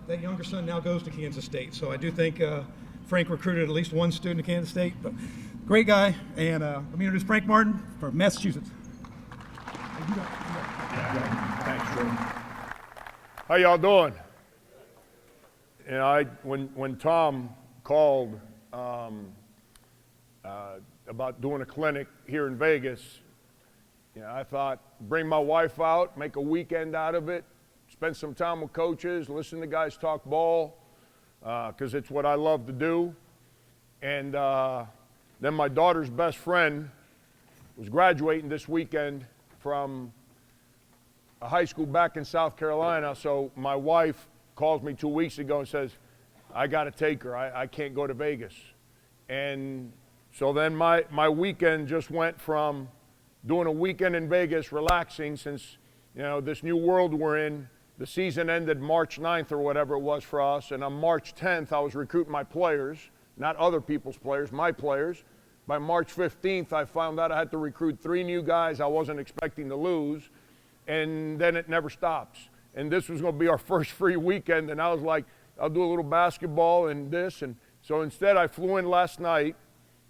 That younger son now goes to Kansas State. So I do think Frank recruited at least one student to Kansas State. But great guy. And let me introduce Frank Martin from Massachusetts. Thanks, Joe. How y'all doing? And when Tom called about doing a clinic here in Vegas, I thought, bring my wife out, make a weekend out of it, spend some time with coaches, listen to guys talk ball, because it's what I love to do. And then my daughter's best friend was graduating this weekend from a high school back in South Carolina, so my wife calls me 2 weeks ago and says, I got to take her. I can't go to Vegas. And so then my weekend just went from doing a weekend in Vegas, relaxing, since this new world we're in. The season ended March 9th or whatever it was for us, and on March 10th I was recruiting my players, not other people's players, my players. By March 15th I found out I had to recruit 3 new guys I wasn't expecting to lose, and then it never stops. And this was going to be our first free weekend, and I was like, I'll do a little basketball and this. And so instead I flew in last night,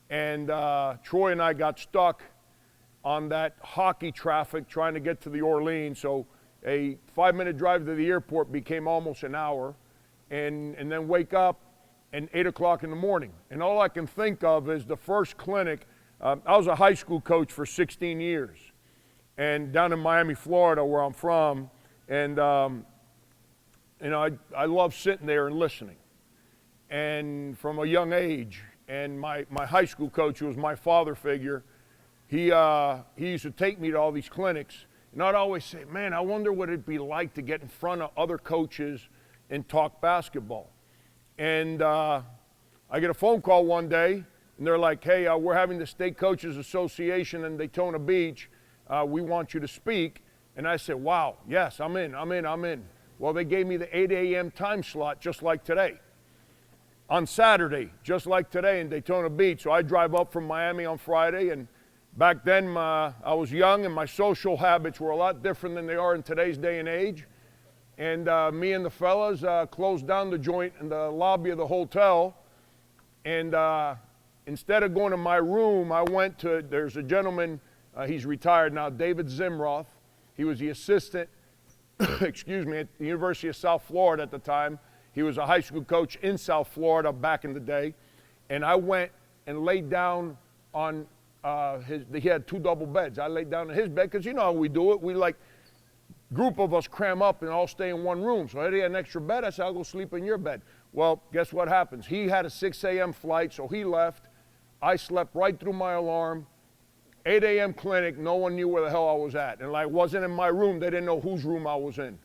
and Troy and I got stuck on that hockey traffic trying to get to the Orleans. So a 5-minute drive to the airport became almost an hour, and then wake up at 8 o'clock in the morning. And all I can think of is the first clinic. I was a high school coach for 16 years, and down in Miami, Florida, where I'm from. And I love sitting there and listening. And from a young age, and my high school coach, who was my father figure, he used to take me to all these clinics, and I'd always say, man, I wonder what it'd be like to get in front of other coaches and talk basketball. And I get a phone call one day, and they're like, hey, we're having the State Coaches Association in Daytona Beach. We want you to speak. And I said, wow, yes, I'm in. Well, they gave me the 8 a.m. time slot, just like today. On Saturday, just like today in Daytona Beach. So I drive up from Miami on Friday, and back then I was young and my social habits were a lot different than they are in today's day and age. And me and the fellas closed down the joint in the lobby of the hotel. And instead of going to my room, I went to, there's a gentleman, he's retired now, David Zimroth. He was the assistant, excuse me, at the University of South Florida at the time. He was a high school coach in South Florida back in the day. And I went and laid down on he had 2 double beds. I laid down in his bed, because you know how we do it. We group of us cram up and all stay in one room. So I had an extra bed. I said, I'll go sleep in your bed. Well, guess what happens? He had a 6 a.m. flight, so he left. I slept right through my alarm. 8 a.m. clinic, no one knew where the hell I was at. And wasn't in my room, they didn't know whose room I was in.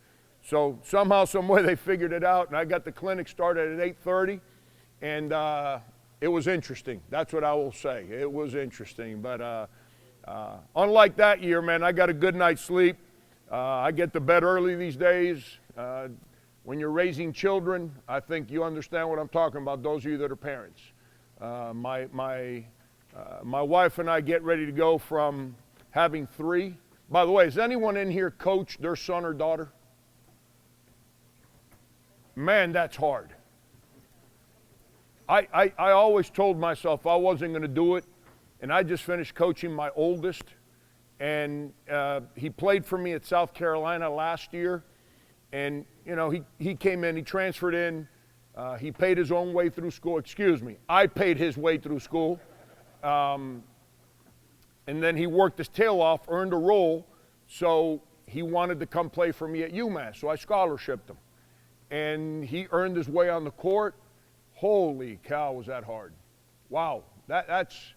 So somehow, someway, they figured it out, and I got the clinic started at 8:30, and it was interesting. That's what I will say. It was interesting. But unlike that year, man, I got a good night's sleep. I get to bed early these days. When you're raising children, I think you understand what I'm talking about, those of you that are parents. My wife and I get ready to go from having 3. By the way, has anyone in here coached their son or daughter? Man, that's hard. I always told myself I wasn't going to do it, and I just finished coaching my oldest, and he played for me at South Carolina last year, and he came in, he transferred in, he paid his own way through school. Excuse me, I paid his way through school. And then he worked his tail off, earned a role, so he wanted to come play for me at UMass, so I scholarshiped him. And he earned his way on the court. Holy cow, was that hard. Wow, that's,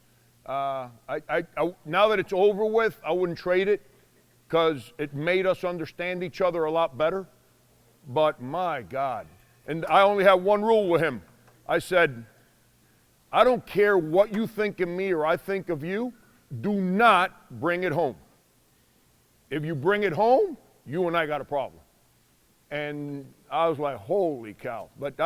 now that it's over with, I wouldn't trade it, because it made us understand each other a lot better. But my God, and I only have one rule with him. I said, I don't care what you think of me or I think of you, do not bring it home. If you bring it home, you and I got a problem. And I was like, holy cow. But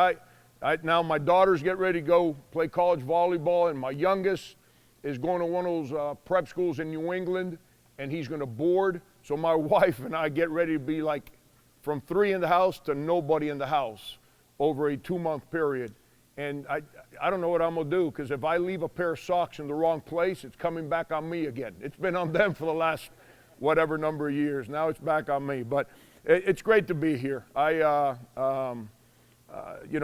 now my daughters get ready to go play college volleyball, and my youngest is going to one of those prep schools in New England, and he's going to board. So my wife and I get ready to be like from 3 in the house to nobody in the house over a 2-month period. And I don't know what I'm going to do, because if I leave a pair of socks in the wrong place, it's coming back on me again. It's been on them for the last whatever number of years. Now it's back on me. But it's great to be here.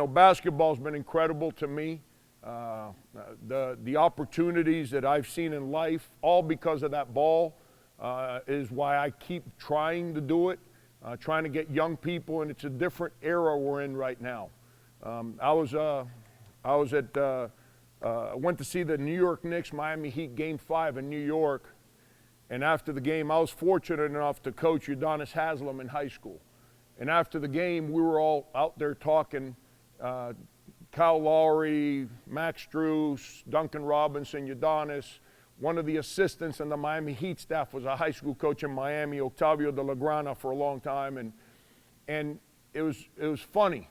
Basketball's been incredible to me. The opportunities that I've seen in life, all because of that ball, is why I keep trying to do it, trying to get young people, and it's a different era we're in right now. I went to see the New York Knicks Miami Heat Game 5 in New York, and after the game, I was fortunate enough to coach Udonis Haslem in high school. And after the game, we were all out there talking. Kyle Lowry, Max Strus, Duncan Robinson, Udonis. One of the assistants in the Miami Heat staff was a high school coach in Miami, Octavio de la Grana, for a long time. And it was funny,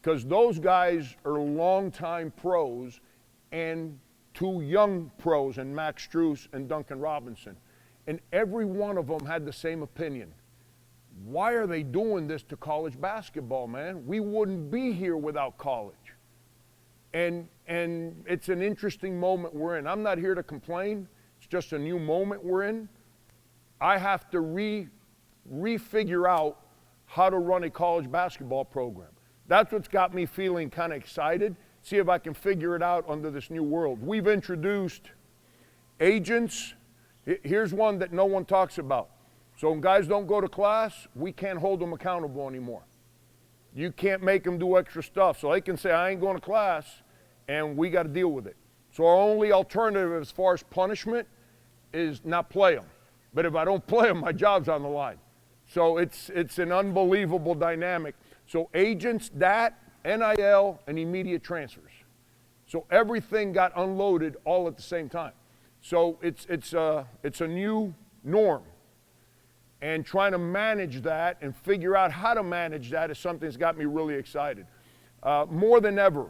because those guys are longtime pros and 2 young pros, in Max Strus and Duncan Robinson. And every one of them had the same opinion. Why are they doing this to college basketball, man? We wouldn't be here without college. And it's an interesting moment we're in. I'm not here to complain. It's just a new moment we're in. I have to refigure out how to run a college basketball program. That's what's got me feeling kind of excited. See if I can figure it out under this new world. We've introduced agents. Here's one that no one talks about. So when guys don't go to class, we can't hold them accountable anymore. You can't make them do extra stuff. So they can say, I ain't going to class, and we got to deal with it. So our only alternative as far as punishment is not play them. But if I don't play them, my job's on the line. So it's an unbelievable dynamic. So agents, that, NIL, and immediate transfers. So everything got unloaded all at the same time. So it's a new norm. And trying to manage that and figure out how to manage that is something that's got me really excited. More than ever,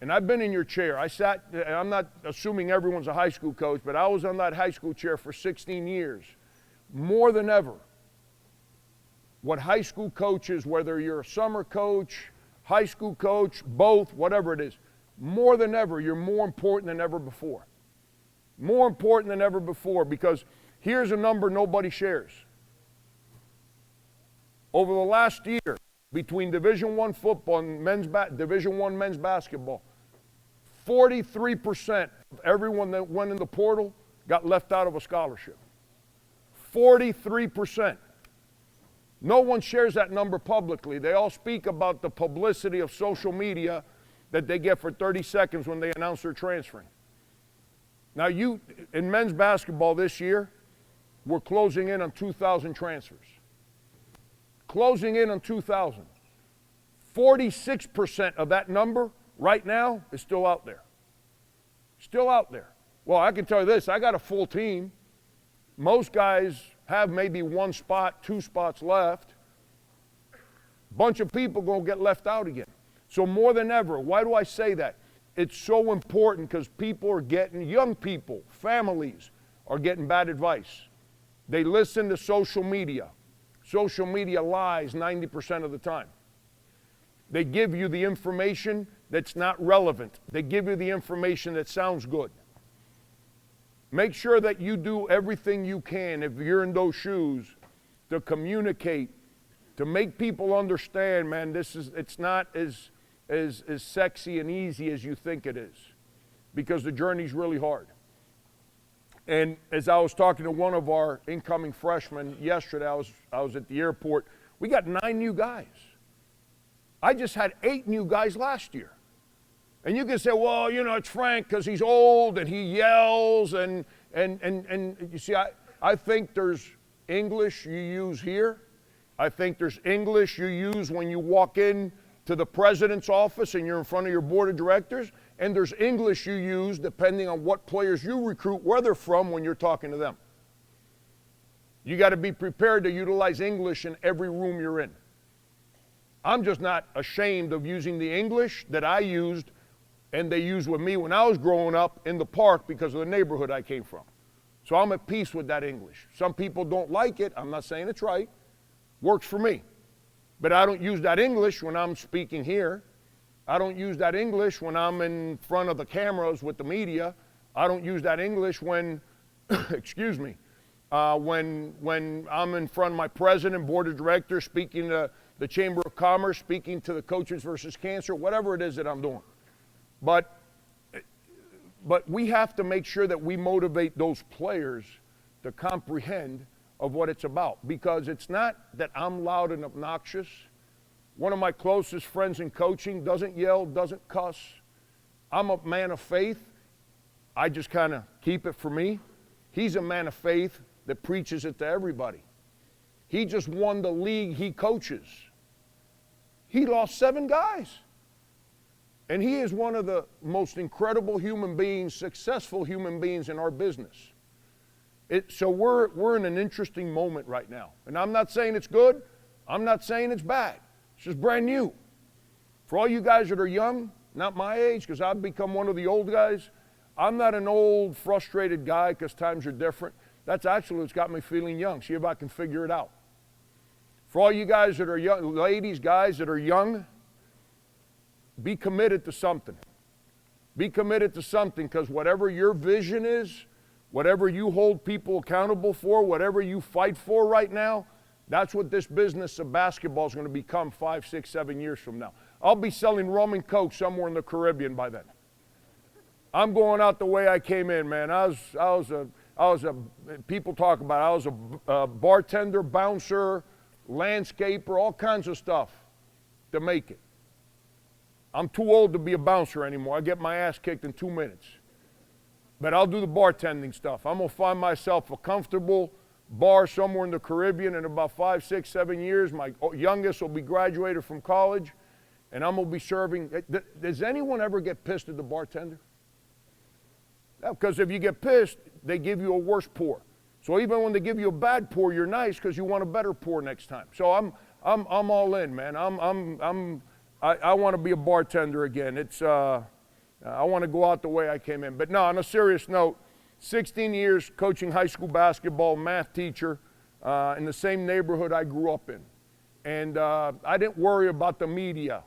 and I've been in your chair. I'm not assuming everyone's a high school coach, but I was on that high school chair for 16 years. More than ever, what high school coaches, whether you're a summer coach, high school coach, both, whatever it is, more than ever, you're more important than ever before. More important than ever before, because here's a number nobody shares. Over the last year, between Division I football and Division I men's basketball, 43% of everyone that went in the portal got left out of a scholarship. 43%. No one shares that number publicly. They all speak about the publicity of social media that they get for 30 seconds when they announce they're transferring. Now, in men's basketball this year, we're closing in on 2,000 transfers. Closing in on 2,000. 46% of that number right now is still out there. Still out there. Well, I can tell you this, I got a full team. Most guys have maybe 1 spot, 2 spots left. Bunch of people going to get left out again. So more than ever, why do I say that? It's so important, because people are getting, young people, families are getting bad advice. They listen to social media. Social media lies 90% of the time. They give you the information that's not relevant. They give you the information that sounds good. Make sure that you do everything you can, if you're in those shoes, to communicate, to make people understand, man, it's not as sexy and easy as you think it is, because the journey's really hard. And as I was talking to one of our incoming freshmen yesterday, I was at the airport, we got 9 new guys. I just had 8 new guys last year. And you can say, well, it's Frank because he's old and he yells and you see, I think there's English you use here. I think there's English you use when you walk in to the president's office and you're in front of your board of directors. And there's English you use depending on what players you recruit, where they're from, when you're talking to them. You got to be prepared to utilize English in every room you're in. I'm just not ashamed of using the English that I used and they used with me when I was growing up in the park because of the neighborhood I came from. So I'm at peace with that English. Some people don't like it. I'm not saying it's right. Works for me. But I don't use that English when I'm speaking here. I don't use that English when I'm in front of the cameras with the media. I don't use that English when, excuse me, when I'm in front of my president, board of directors, speaking to the Chamber of Commerce, speaking to the Coaches versus Cancer, whatever it is that I'm doing. But we have to make sure that we motivate those players to comprehend of what it's about, because it's not that I'm loud and obnoxious. One of my closest friends in coaching doesn't yell, doesn't cuss. I'm a man of faith. I just kind of keep it for me. He's a man of faith that preaches it to everybody. He just won the league he coaches. He lost 7 guys. And he is one of the most incredible human beings, successful human beings in our business. So we're in an interesting moment right now. And I'm not saying it's good. I'm not saying it's bad. It's just brand new. For all you guys that are young, not my age, because I've become one of the old guys, I'm not an old, frustrated guy because times are different. That's actually what's got me feeling young. See if I can figure it out. For all you guys that are young, ladies, guys that are young, be committed to something. Be committed to something, because whatever your vision is, whatever you hold people accountable for, whatever you fight for right now, that's what this business of basketball is going to become 5, 6, 7 years from now. I'll be selling rum and Coke somewhere in the Caribbean by then. I'm going out the way I came in, man. People talk about it. I was a bartender, bouncer, landscaper, all kinds of stuff to make it. I'm too old to be a bouncer anymore. I get my ass kicked in 2 minutes. But I'll do the bartending stuff. I'm going to find myself a comfortable bar somewhere in the Caribbean in about 5, 6, 7 years. My youngest will be graduated from college, and I'm going to be serving. Does anyone ever get pissed at the bartender? No, because if you get pissed, they give you a worse pour. So even when they give you a bad pour, you're nice because you want a better pour next time. So I'm all in, man. I want to be a bartender again. I want to go out the way I came in. But no, on a serious note, 16 years coaching high school basketball, math teacher in the same neighborhood I grew up in. And I didn't worry about the media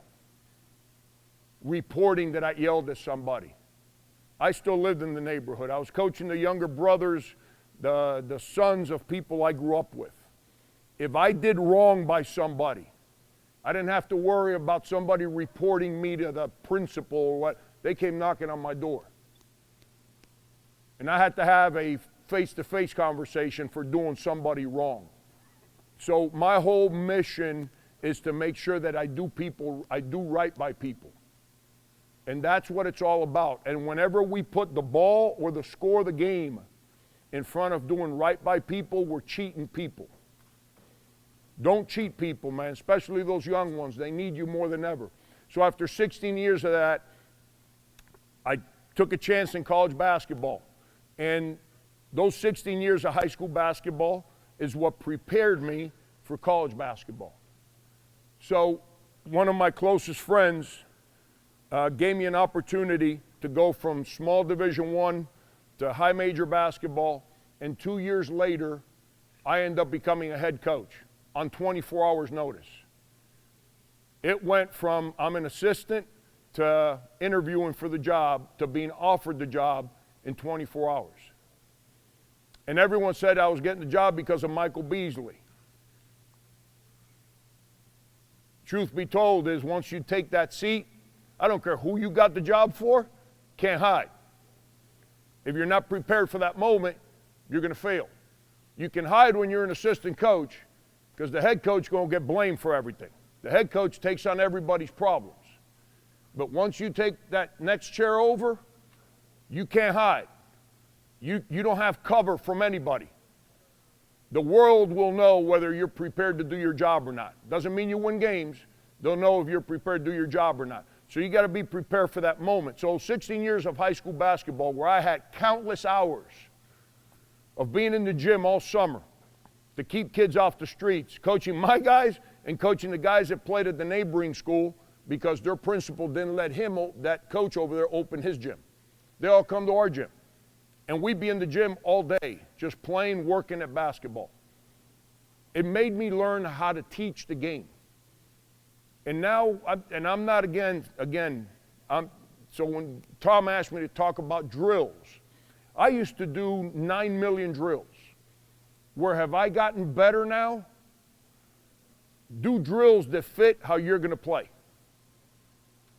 reporting that I yelled at somebody. I still lived in the neighborhood. I was coaching the younger brothers, the sons of people I grew up with. If I did wrong by somebody, I didn't have to worry about somebody reporting me to the principal or what. They came knocking on my door. And I had to have a face-to-face conversation for doing somebody wrong. So my whole mission is to make sure that I do right by people. And that's what it's all about. And whenever we put the ball or the score of the game in front of doing right by people, we're cheating people. Don't cheat people, man, especially those young ones. They need you more than ever. So after 16 years of that, I took a chance in college basketball. And those 16 years of high school basketball is what prepared me for college basketball. So one of my closest friends gave me an opportunity to go from small Division I to high major basketball, and 2 years later, I ended up becoming a head coach on 24 hours notice. It went from I'm an assistant to interviewing for the job to being offered the job in 24 hours. And everyone said I was getting the job because of Michael Beasley. Truth be told is once you take that seat, I don't care who you got the job for, can't hide. If you're not prepared for that moment, you're going to fail. You can hide when you're an assistant coach because the head coach is going to get blamed for everything. The head coach takes on everybody's problems. But once you take that next chair over, you can't hide. You don't have cover from anybody. The world will know whether you're prepared to do your job or not. Doesn't mean you win games. They'll know if you're prepared to do your job or not. So you got to be prepared for that moment. So 16 years of high school basketball where I had countless hours of being in the gym all summer to keep kids off the streets, coaching my guys and coaching the guys that played at the neighboring school because their principal didn't let him, that coach over there, open his gym. They all come to our gym. and we'd be in the gym all day, just playing, working at basketball. It made me learn how to teach the game. And now, I'm not so when Tom asked me to talk about drills, I used to do 9 million drills. Where have I gotten better now? Do drills that fit how you're going to play.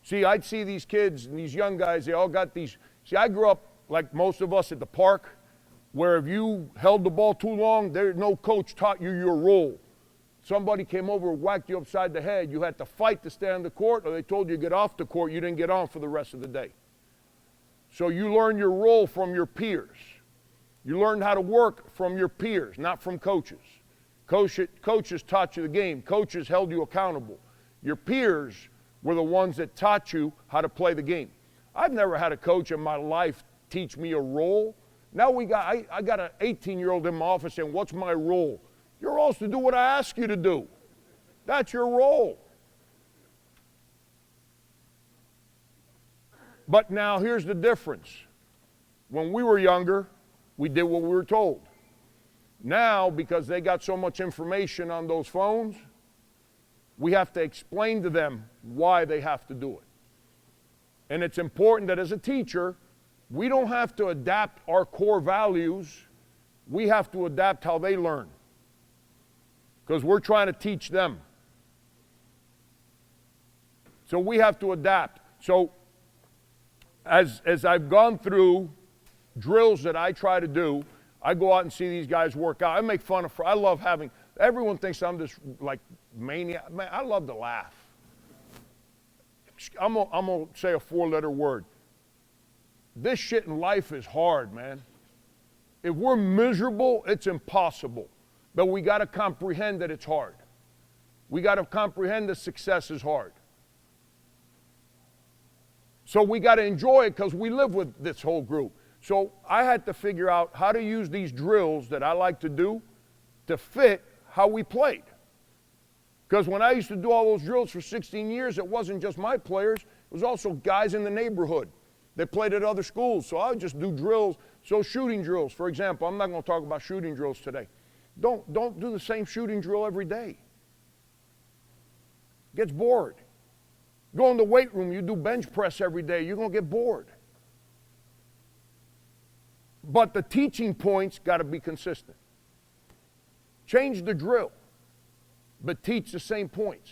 See, I'd see these kids and these young guys, they all got these. See, I grew up like most of us at the park, where if you held the ball too long, no coach taught you your role. Somebody came over and whacked you upside the head. You had to fight to stay on the court, or they told you to get off the court. You didn't get on for the rest of the day. So you learn your role from your peers. You learn how to work from your peers, not from coaches. Coaches taught you the game. Coaches held you accountable. Your peers were the ones that taught you how to play the game. I've never had a coach in my life teach me a role. Now I got an 18-year-old in my office saying, what's my role? Your role is to do what I ask you to do. That's your role. But now here's the difference. When we were younger, we did what we were told. Now, because they got so much information on those phones, we have to explain to them why they have to do it. And it's important that as a teacher, we don't have to adapt our core values. We have to adapt how they learn. Because we're trying to teach them. So we have to adapt. So as I've gone through drills that I try to do, I go out and see these guys work out. I make fun of, I love having, everyone thinks I'm this like maniac. Man, I love to laugh. I'm gonna say a 4-letter word. This shit in life is hard, man. If we're miserable, it's impossible. But we got to comprehend that it's hard. We got to comprehend that success is hard. So we got to enjoy it because we live with this whole group. So I had to figure out how to use these drills that I like to do to fit how we played. Because when I used to do all those drills for 16 years, it wasn't just my players. It was also guys in the neighborhood that played at other schools. So I would just do drills. So shooting drills, for example. I'm not going to talk about shooting drills today. Don't do the same shooting drill every day. Gets bored. Go in the weight room, you do bench press every day, you're going to get bored. But the teaching points got to be consistent. Change the drill, but teach the same points.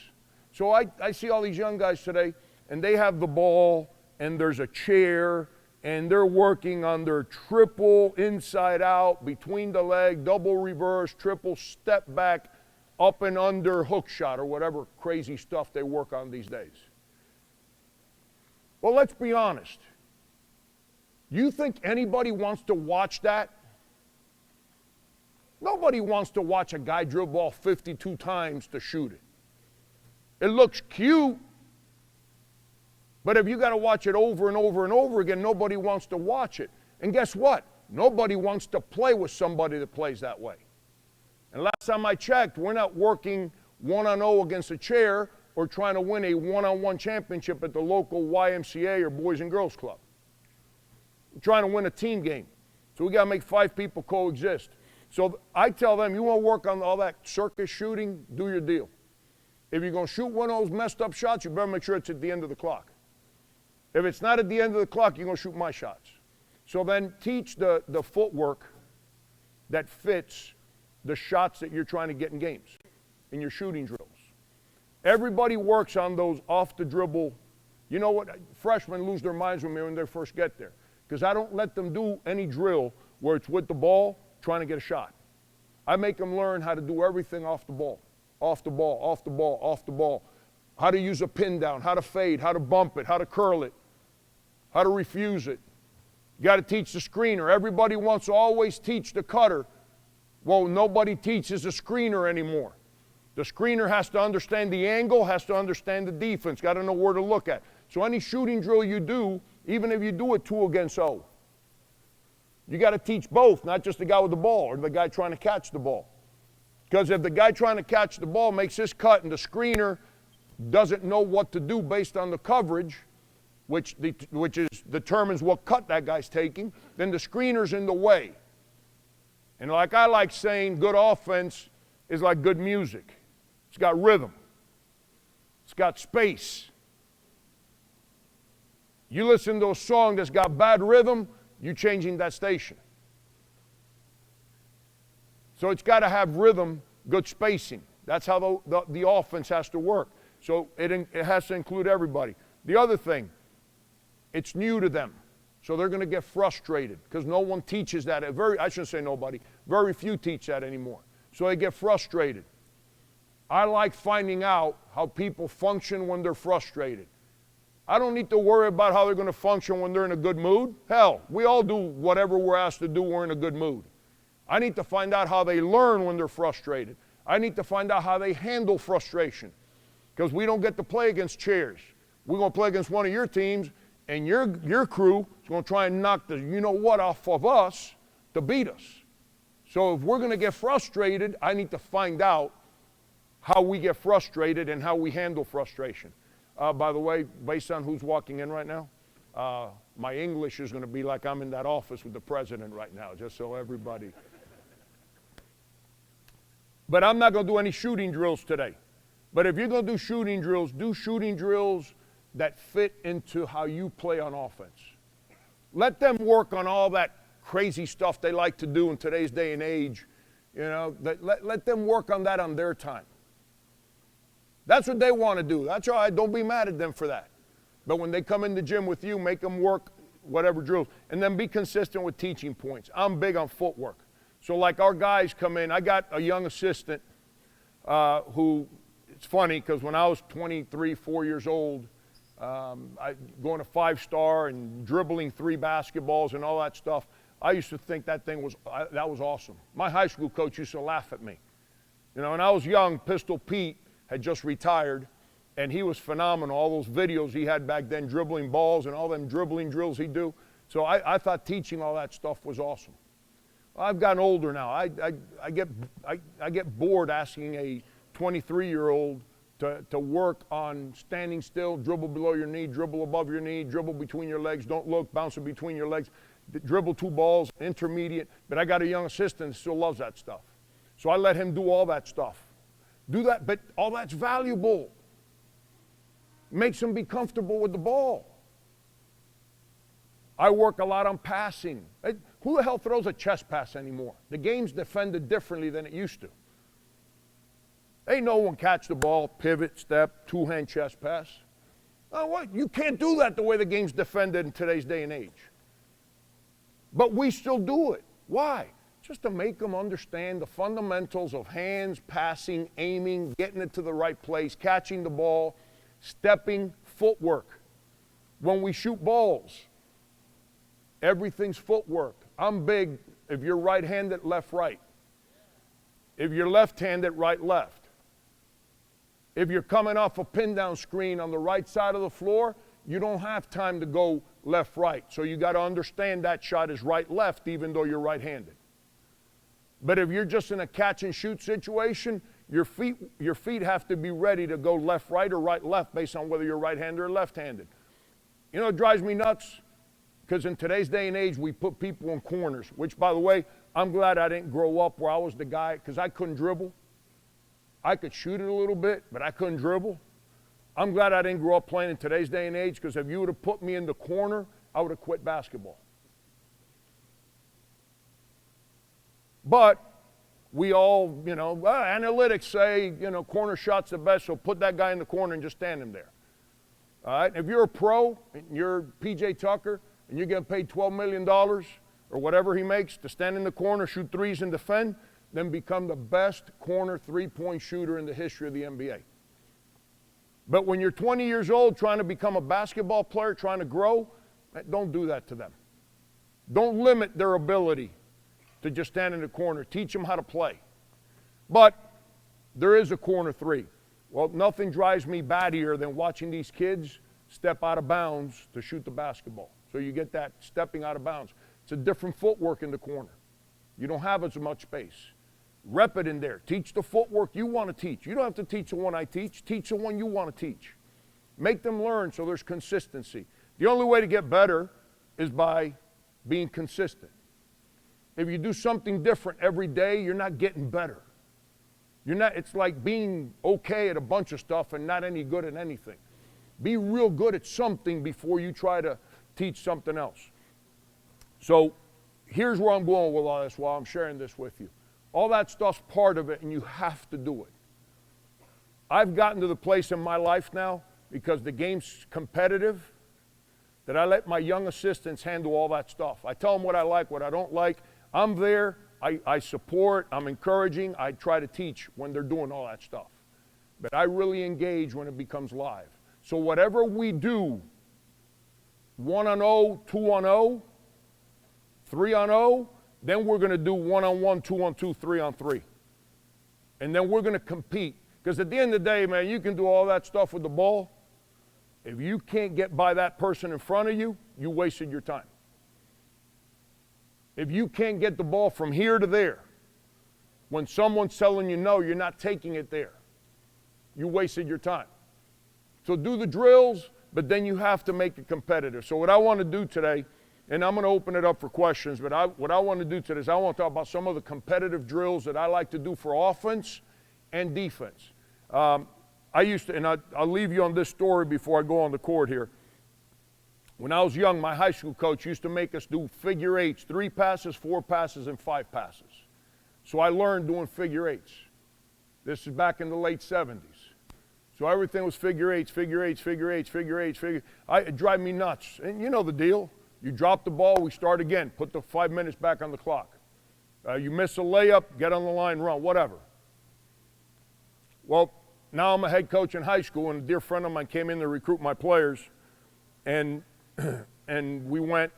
So I see all these young guys today, and they have the ball, and there's a chair, and they're working on their triple inside out, between the leg, double reverse, triple step back, up and under hook shot, or whatever crazy stuff they work on these days. Well, let's be honest. You think anybody wants to watch that? Nobody wants to watch a guy dribble ball 52 times to shoot it. It looks cute, but if you got to watch it over and over and over again, nobody wants to watch it. And guess what? Nobody wants to play with somebody that plays that way. And last time I checked, we're not working 1-on-0 against a chair or trying to win a one-on-one championship at the local YMCA or Boys and Girls Club. We're trying to win a team game. So we got to make 5 people coexist. So I tell them, you want to work on all that circus shooting, do your deal. If you're going to shoot one of those messed up shots, you better make sure it's at the end of the clock. If it's not at the end of the clock, you're going to shoot my shots. So then teach the footwork that fits the shots that you're trying to get in games, in your shooting drills. Everybody works on those off the dribble. You know what? Freshmen lose their minds with me when they first get there, because I don't let them do any drill where it's with the ball trying to get a shot. I make them learn how to do everything off the ball, off the ball, off the ball, off the ball. How to use a pin down, how to fade, how to bump it, how to curl it, how to refuse it. You got to teach the screener. Everybody wants to always teach the cutter. Well, nobody teaches the screener anymore. The screener has to understand the angle, has to understand the defense, got to know where to look at. So any shooting drill you do, even if you do it 2 against 0, you got to teach both, not just the guy with the ball or the guy trying to catch the ball. Because if the guy trying to catch the ball makes his cut and the screener doesn't know what to do based on the coverage, which determines what cut that guy's taking, then the screener's in the way. And like I like saying, good offense is like good music. It's got rhythm. It's got space. You listen to a song that's got bad rhythm, you're changing that station. So it's got to have rhythm, good spacing. That's how the offense has to work. So it has to include everybody. The other thing, it's new to them. So they're going to get frustrated because no one teaches that. I shouldn't say nobody. Very few teach that anymore. So they get frustrated. I like finding out how people function when they're frustrated. I don't need to worry about how they're going to function when they're in a good mood. Hell, we all do whatever we're asked to do when we're in a good mood. I need to find out how they learn when they're frustrated. I need to find out how they handle frustration. Because we don't get to play against chairs. We're going to play against one of your teams, and your crew is going to try and knock the you-know-what off of us to beat us. So if we're going to get frustrated, I need to find out how we get frustrated and how we handle frustration. By the way, based on who's walking in right now, my English is going to be like I'm in that office with the president right now, just so everybody. But I'm not going to do any shooting drills today. But if you're going to do shooting drills that fit into how you play on offense. Let them work on all that crazy stuff they like to do in today's day and age. Let them work on that on their time. That's what they want to do. That's all right. Don't be mad at them for that. But when they come in the gym with you, make them work whatever drills. And then be consistent with teaching points. I'm big on footwork. So like our guys come in, I got a young assistant who, it's funny because when I was 23, 4 years old, I going to 5-star and dribbling 3 basketballs and all that stuff, I used to think that was awesome. My high school coach used to laugh at me. When I was young, Pistol Pete had just retired, and he was phenomenal. All those videos he had back then, dribbling balls and all them dribbling drills he'd do. So I thought teaching all that stuff was awesome. I've gotten older now. I get bored asking a 23-year-old to work on standing still, dribble below your knee, dribble above your knee, dribble between your legs, don't look, bounce it between your legs, dribble 2 balls, intermediate. But I got a young assistant that still loves that stuff. So I let him do all that stuff. Do that, but all that's valuable. Makes them be comfortable with the ball. I work a lot on passing. Who the hell throws a chest pass anymore? The game's defended differently than it used to. Ain't no one catch the ball, pivot, step, 2-hand chest pass. What? You can't do that the way the game's defended in today's day and age. But we still do it. Why? Just to make them understand the fundamentals of hands, passing, aiming, getting it to the right place, catching the ball, stepping, footwork. When we shoot balls, everything's footwork. I'm big if you're right-handed, left-right. If you're left-handed, right-left. If you're coming off a pin-down screen on the right side of the floor, you don't have time to go left-right. So you got to understand that shot is right-left even though you're right-handed. But if you're just in a catch-and-shoot situation, your feet have to be ready to go left-right or right-left based on whether you're right-handed or left-handed. It drives me nuts because in today's day and age, we put people in corners, which, by the way, I'm glad I didn't grow up where I was the guy because I couldn't dribble. I could shoot it a little bit, but I couldn't dribble. I'm glad I didn't grow up playing in today's day and age because if you would have put me in the corner, I would have quit basketball. But we all, analytics say, corner shot's the best, so put that guy in the corner and just stand him there. All right? If you're a pro, and you're P.J. Tucker, and you're getting paid $12 million or whatever he makes to stand in the corner, shoot threes, and defend, then become the best corner three-point shooter in the history of the NBA. But when you're 20 years old trying to become a basketball player, trying to grow, don't do that to them. Don't limit their ability to just stand in the corner. Teach them how to play. But there is a corner 3. Well, nothing drives me battier than watching these kids step out of bounds to shoot the basketball. So you get that stepping out of bounds. It's a different footwork in the corner. You don't have as much space. Rep it in there. Teach the footwork you want to teach. You don't have to teach the one I teach. Teach the one you want to teach. Make them learn so there's consistency. The only way to get better is by being consistent. If you do something different every day, you're not getting better. It's like being okay at a bunch of stuff and not any good at anything. Be real good at something before you try to teach something else. So here's where I'm going with all this while I'm sharing this with you. All that stuff's part of it, and you have to do it. I've gotten to the place in my life now, because the game's competitive, that I let my young assistants handle all that stuff. I tell them what I like, what I don't like. I'm there. I support. I'm encouraging. I try to teach when they're doing all that stuff. But I really engage when it becomes live. So whatever we do, 1-on-0, 2-on-0, 3-on-0, then we're going to do 1-on-1, 2-on-2, 3-on-3. And then we're going to compete. Because at the end of the day, man, you can do all that stuff with the ball. If you can't get by that person in front of you, you wasted your time. If you can't get the ball from here to there, when someone's telling you no, you're not taking it there, you wasted your time. So do the drills, but then you have to make it competitive. So what I want to do today, and I'm going to open it up for questions, but what I want to do today is I want to talk about some of the competitive drills that I like to do for offense and defense. I used to, and I'll leave you on this story before I go on the court here. When I was young, my high school coach used to make us do figure eights, 3 passes, 4 passes, and 5 passes. So I learned doing figure eights. This is back in the late 70s. So everything was figure eights, figure eights, figure eights, figure eights, it drive me nuts. And you know the deal. You drop the ball, we start again. Put the 5 minutes back on the clock. You miss a layup, get on the line, run, whatever. Well, now I'm a head coach in high school, and a dear friend of mine came in to recruit my players, and we went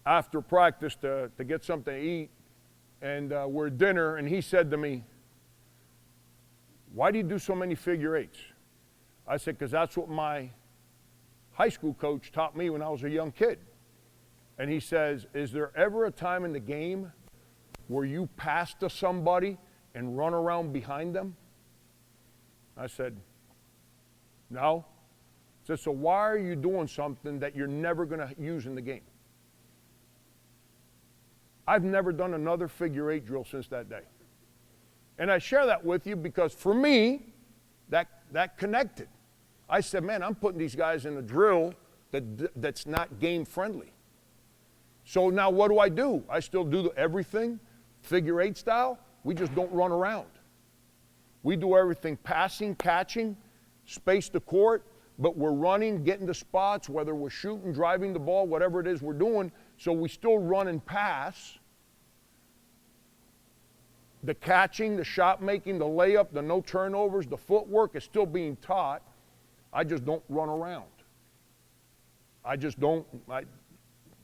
after practice to get something to eat, and we're at dinner, and he said to me, "Why do you do so many figure eights?" I said, "Because that's what my high school coach taught me when I was a young kid." And he says, "Is there ever a time in the game where you pass to somebody and run around behind them?" I said, "No." He said, "So why are you doing something that you're never going to use in the game?" I've never done another figure eight drill since that day. And I share that with you because for me, that connected. I said, man, I'm putting these guys in a drill that's not game friendly. So now what do? I still do everything figure eight style. We just don't run around. We do everything passing, catching, space the court, but we're running, getting to spots, whether we're shooting, driving the ball, whatever it is we're doing, so we still run and pass. The catching, the shot making, the layup, the no turnovers, the footwork is still being taught. I just don't run around.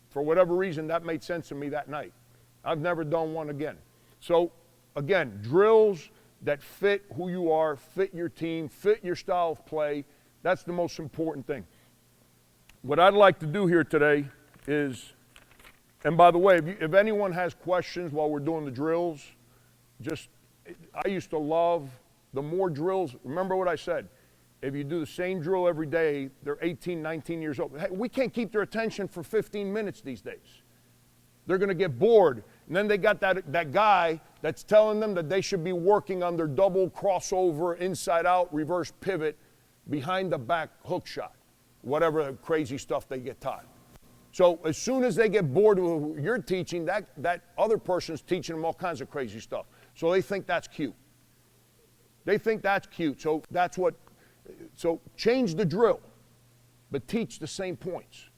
For whatever reason, that made sense to me that night. I've never done one again. So, again, drills that fit who you are, fit your team, fit your style of play. That's the most important thing. What I'd like to do here today is, and by the way, if anyone has questions while we're doing the drills, I used to love the more drills. Remember what I said. If you do the same drill every day, they're 18, 19 years old. Hey, we can't keep their attention for 15 minutes these days. They're going to get bored. And then they got that guy that's telling them that they should be working on their double crossover, inside out, reverse pivot, behind the back hook shot, whatever crazy stuff they get taught. So as soon as they get bored with what you're teaching, that other person's teaching them all kinds of crazy stuff. So they think that's cute. So change the drill, but teach the same points,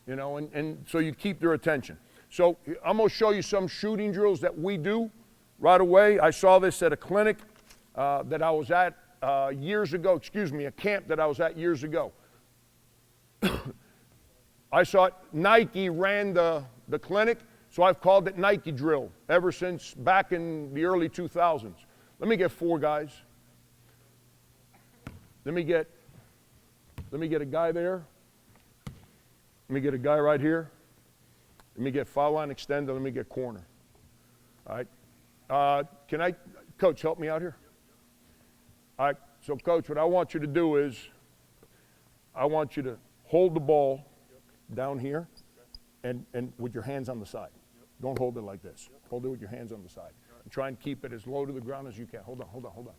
and so you keep their attention. So I'm going to show you some shooting drills that we do right away. I saw this at a clinic that I was at years ago, a camp that I was at years ago. I saw it, Nike ran the clinic, so I've called it Nike drill ever since back in the early 2000s. Let me get 4 guys. Let me get a guy there. Let me get a guy right here. Let me get foul line extended. Let me get corner. All right. Coach, help me out here? All right. So, Coach, what I want you to do is I want you to hold the ball down here, and with your hands on the side. Don't hold it like this. Hold it with your hands on the side. And try and keep it as low to the ground as you can. Hold on. All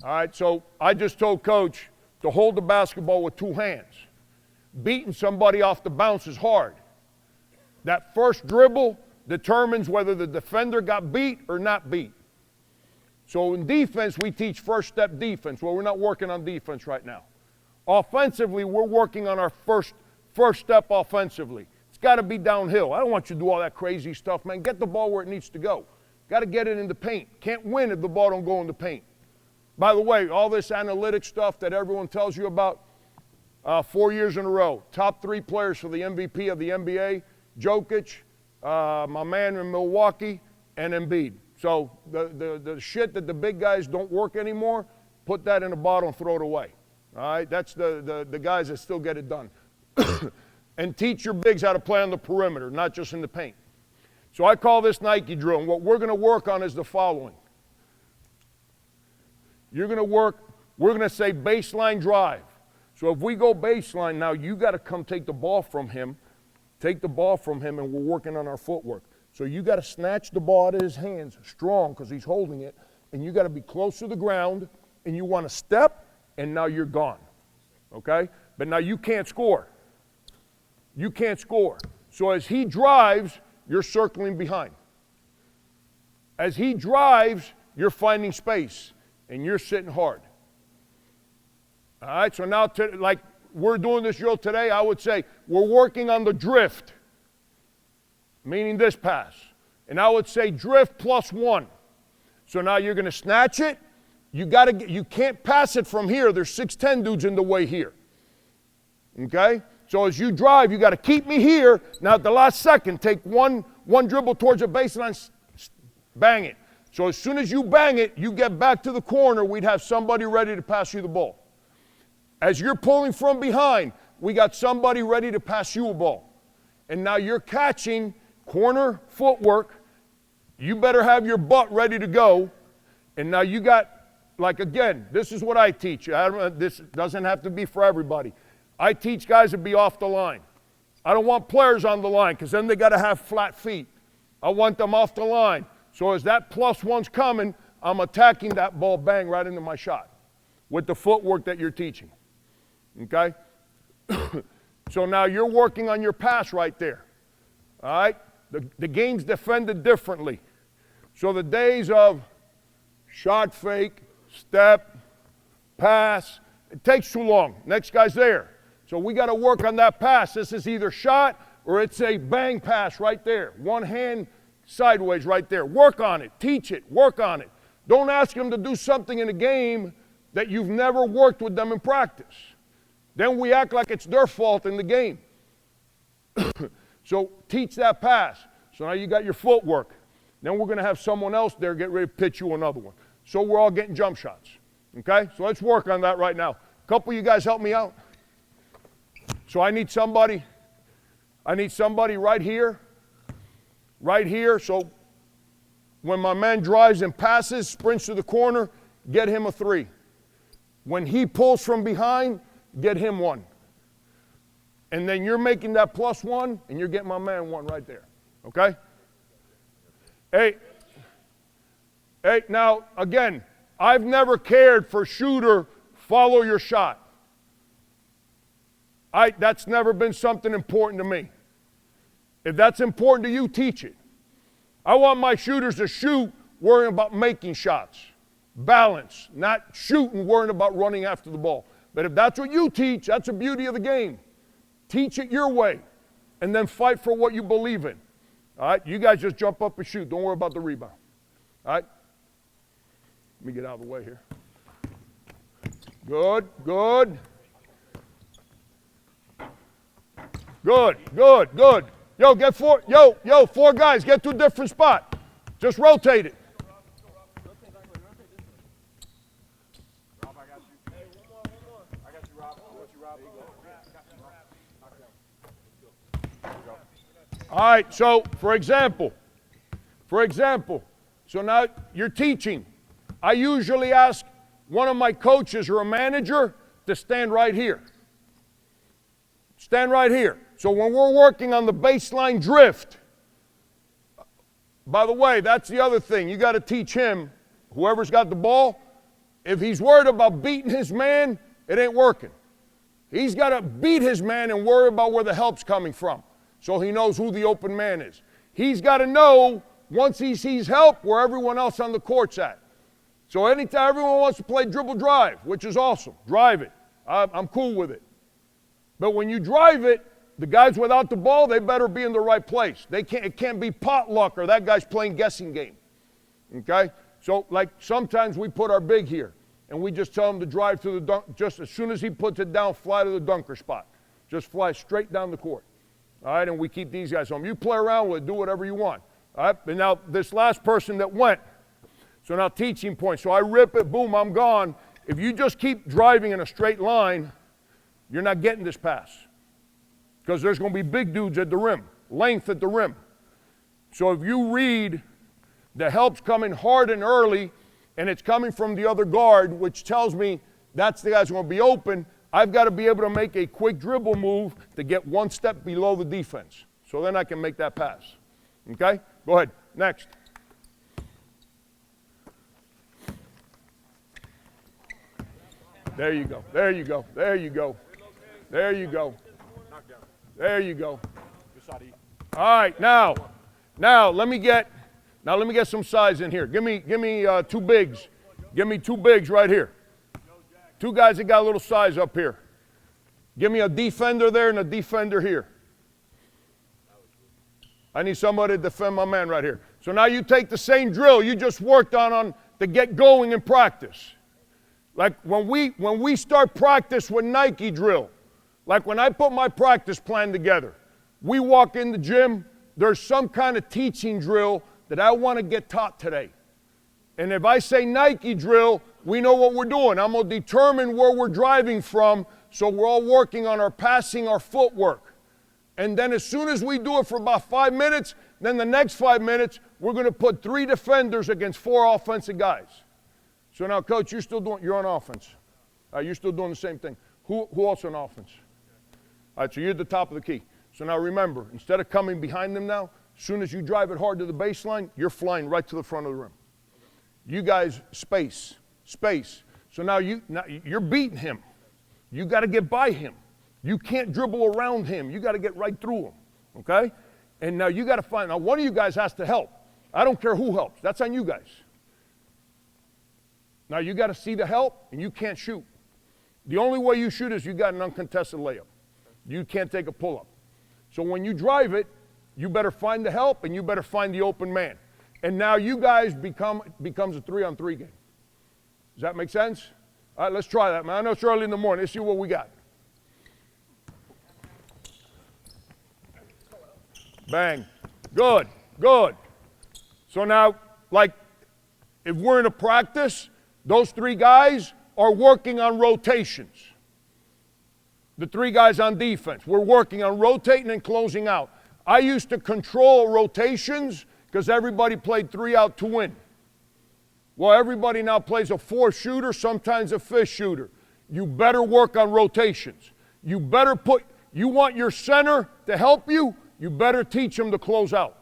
right, so I just told Coach to hold the basketball with two hands. Beating somebody off the bounce is hard. That first dribble determines whether the defender got beat or not beat. So in defense, we teach first step defense. Well, we're not working on defense right now. Offensively, we're working on our first step offensively. It's got to be downhill. I don't want you to do all that crazy stuff, man. Get the ball where it needs to go. Got to get it in the paint. Can't win if the ball don't go in the paint. By the way, all this analytic stuff that everyone tells you about, 4 years in a row, top 3 players for the MVP of the NBA, Jokic, my man in Milwaukee, and Embiid. So the shit that the big guys don't work anymore, put that in a bottle and throw it away. All right, that's the guys that still get it done. And teach your bigs how to play on the perimeter, not just in the paint. So I call this Nike drill, and what we're going to work on is the following. We're going to say baseline drive. So if we go baseline, now you got to come take the ball from him, and we're working on our footwork. So you got to snatch the ball out of his hands strong because he's holding it, and you got to be close to the ground, and you want to step, and now you're gone, okay? But now you can't score. You can't score. So as he drives, you're circling behind. As he drives, you're finding space, and you're sitting hard. All right, so now, like we're doing this drill today, I would say we're working on the drift, meaning this pass. And I would say drift +1. So now you're going to snatch it. You can't pass it from here. There's 6'10" dudes in the way here. Okay? So as you drive, you got to keep me here. Now at the last second, take one dribble towards the baseline, bang it. So as soon as you bang it, you get back to the corner, we'd have somebody ready to pass you the ball. As you're pulling from behind, we got somebody ready to pass you a ball. And now you're catching corner footwork. You better have your butt ready to go. And now you got, like again, this is what I teach. This doesn't have to be for everybody. I teach guys to be off the line. I don't want players on the line because then they got to have flat feet. I want them off the line. So as that +1's coming, I'm attacking that ball, bang, right into my shot with the footwork that you're teaching. Okay? So now you're working on your pass right there. All right? The game's defended differently. So the days of shot fake, step, pass, it takes too long. Next guy's there. So we got to work on that pass. This is either shot or it's a bang pass right there. One hand sideways right there. Work on it. Teach it. Work on it. Don't ask them to do something in a game that you've never worked with them in practice. Then we act like it's their fault in the game. So teach that pass. So now you got your footwork. Then we're going to have someone else there get ready to pitch you another one. So we're all getting jump shots. Okay? So let's work on that right now. A couple of you guys help me out. So I need somebody right here. Right here. So when my man drives and passes, sprints to the corner, get him a 3. When he pulls from behind, get him 1. And then you're making that +1, and you're getting my man 1 right there. Okay? Hey, now, again, I've never cared for shooter, follow your shot. That's never been something important to me. If that's important to you, teach it. I want my shooters to shoot worrying about making shots. Balance, not shooting worrying about running after the ball. But if that's what you teach, that's the beauty of the game. Teach it your way, and then fight for what you believe in. All right? You guys just jump up and shoot. Don't worry about the rebound. All right? Let me get out of the way here. Good, good. Good, good, good. Yo, get 4. Yo, 4 guys, get to a different spot. Just rotate it. All right, so for example, so now you're teaching. I usually ask one of my coaches or a manager to stand right here. Stand right here. So when we're working on the baseline drift, by the way, that's the other thing. You got to teach him, whoever's got the ball, if he's worried about beating his man, it ain't working. He's got to beat his man and worry about where the help's coming from so he knows who the open man is. He's got to know, once he sees help, where everyone else on the court's at. So anytime everyone wants to play dribble drive, which is awesome, drive it. I'm cool with it. But when you drive it, the guys without the ball, they better be in the right place. It can't be potluck or that guy's playing guessing game. Okay? So, like, sometimes we put our big here, and we just tell him to drive to the dunk. Just as soon as he puts it down, fly to the dunker spot. Just fly straight down the court. All right? And we keep these guys home. You play around with it. Do whatever you want. All right? And now, this last person that went, so now teaching point. So I rip it, boom, I'm gone. If you just keep driving in a straight line, you're not getting this pass. Because there's going to be big dudes at the rim, length at the rim. So if you read the help's coming hard and early, and it's coming from the other guard, which tells me that's the guy's going to be open, I've got to be able to make a quick dribble move to get one step below the defense. So then I can make that pass. Okay? Go ahead. Next. There you go. There you go. There you go. There you go. There you go. All right, now let me get some size in here. Give me two bigs. Give me two bigs right here. Two guys that got a little size up here. Give me a defender there and a defender here. I need somebody to defend my man right here. So now you take the same drill you just worked on to get going in practice. Like when we start practice with Nike drill, like when I put my practice plan together, we walk in the gym, there's some kind of teaching drill that I want to get taught today. And if I say Nike drill, we know what we're doing. I'm going to determine where we're driving from, so we're all working on our passing, our footwork. And then as soon as we do it for about 5 minutes, then the next 5 minutes, we're going to put 3 defenders against 4 offensive guys. So now, Coach, you're on offense. You're still doing the same thing. Who else on offense? All right, so you're at the top of the key. So now remember, instead of coming behind them now, as soon as you drive it hard to the baseline, you're flying right to the front of the rim. You guys, space. So now you're beating him. You got to get by him. You can't dribble around him. You got to get right through him, okay? And now you got to now one of you guys has to help. I don't care who helps. That's on you guys. Now you got to see the help, and you can't shoot. The only way you shoot is you got an uncontested layup. You can't take a pull-up. So when you drive it, you better find the help, and you better find the open man. And now you guys becomes a 3-on-3 game. Does that make sense? All right, let's try that, man. I know it's early in the morning. Let's see what we got. Bang. Good. So now, like, if we're in a practice, those 3 guys are working on rotations. The 3 guys on defense, we're working on rotating and closing out. I used to control rotations because everybody played 3 out to win. Well, everybody now plays a 4 shooter, sometimes a 5 shooter. You better work on rotations. You want your center to help you, you better teach them to close out.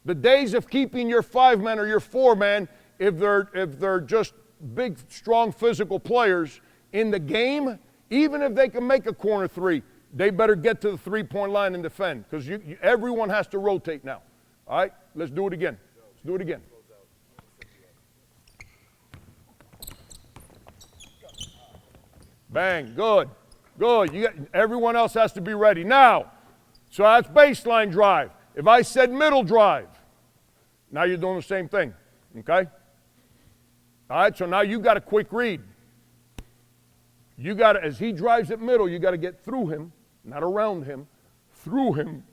The days of keeping your 5-man or your 4-man, if they're just big, strong physical players in the game, even if they can make a corner 3, they better get to the 3-point line and defend, because everyone has to rotate now. All right, let's do it again. Bang, good. Everyone else has to be ready. Now, so that's baseline drive. If I said middle drive, now you're doing the same thing, okay? All right, so now you got a quick read. You got to, as he drives at middle, you got to get through him, not around him, through him.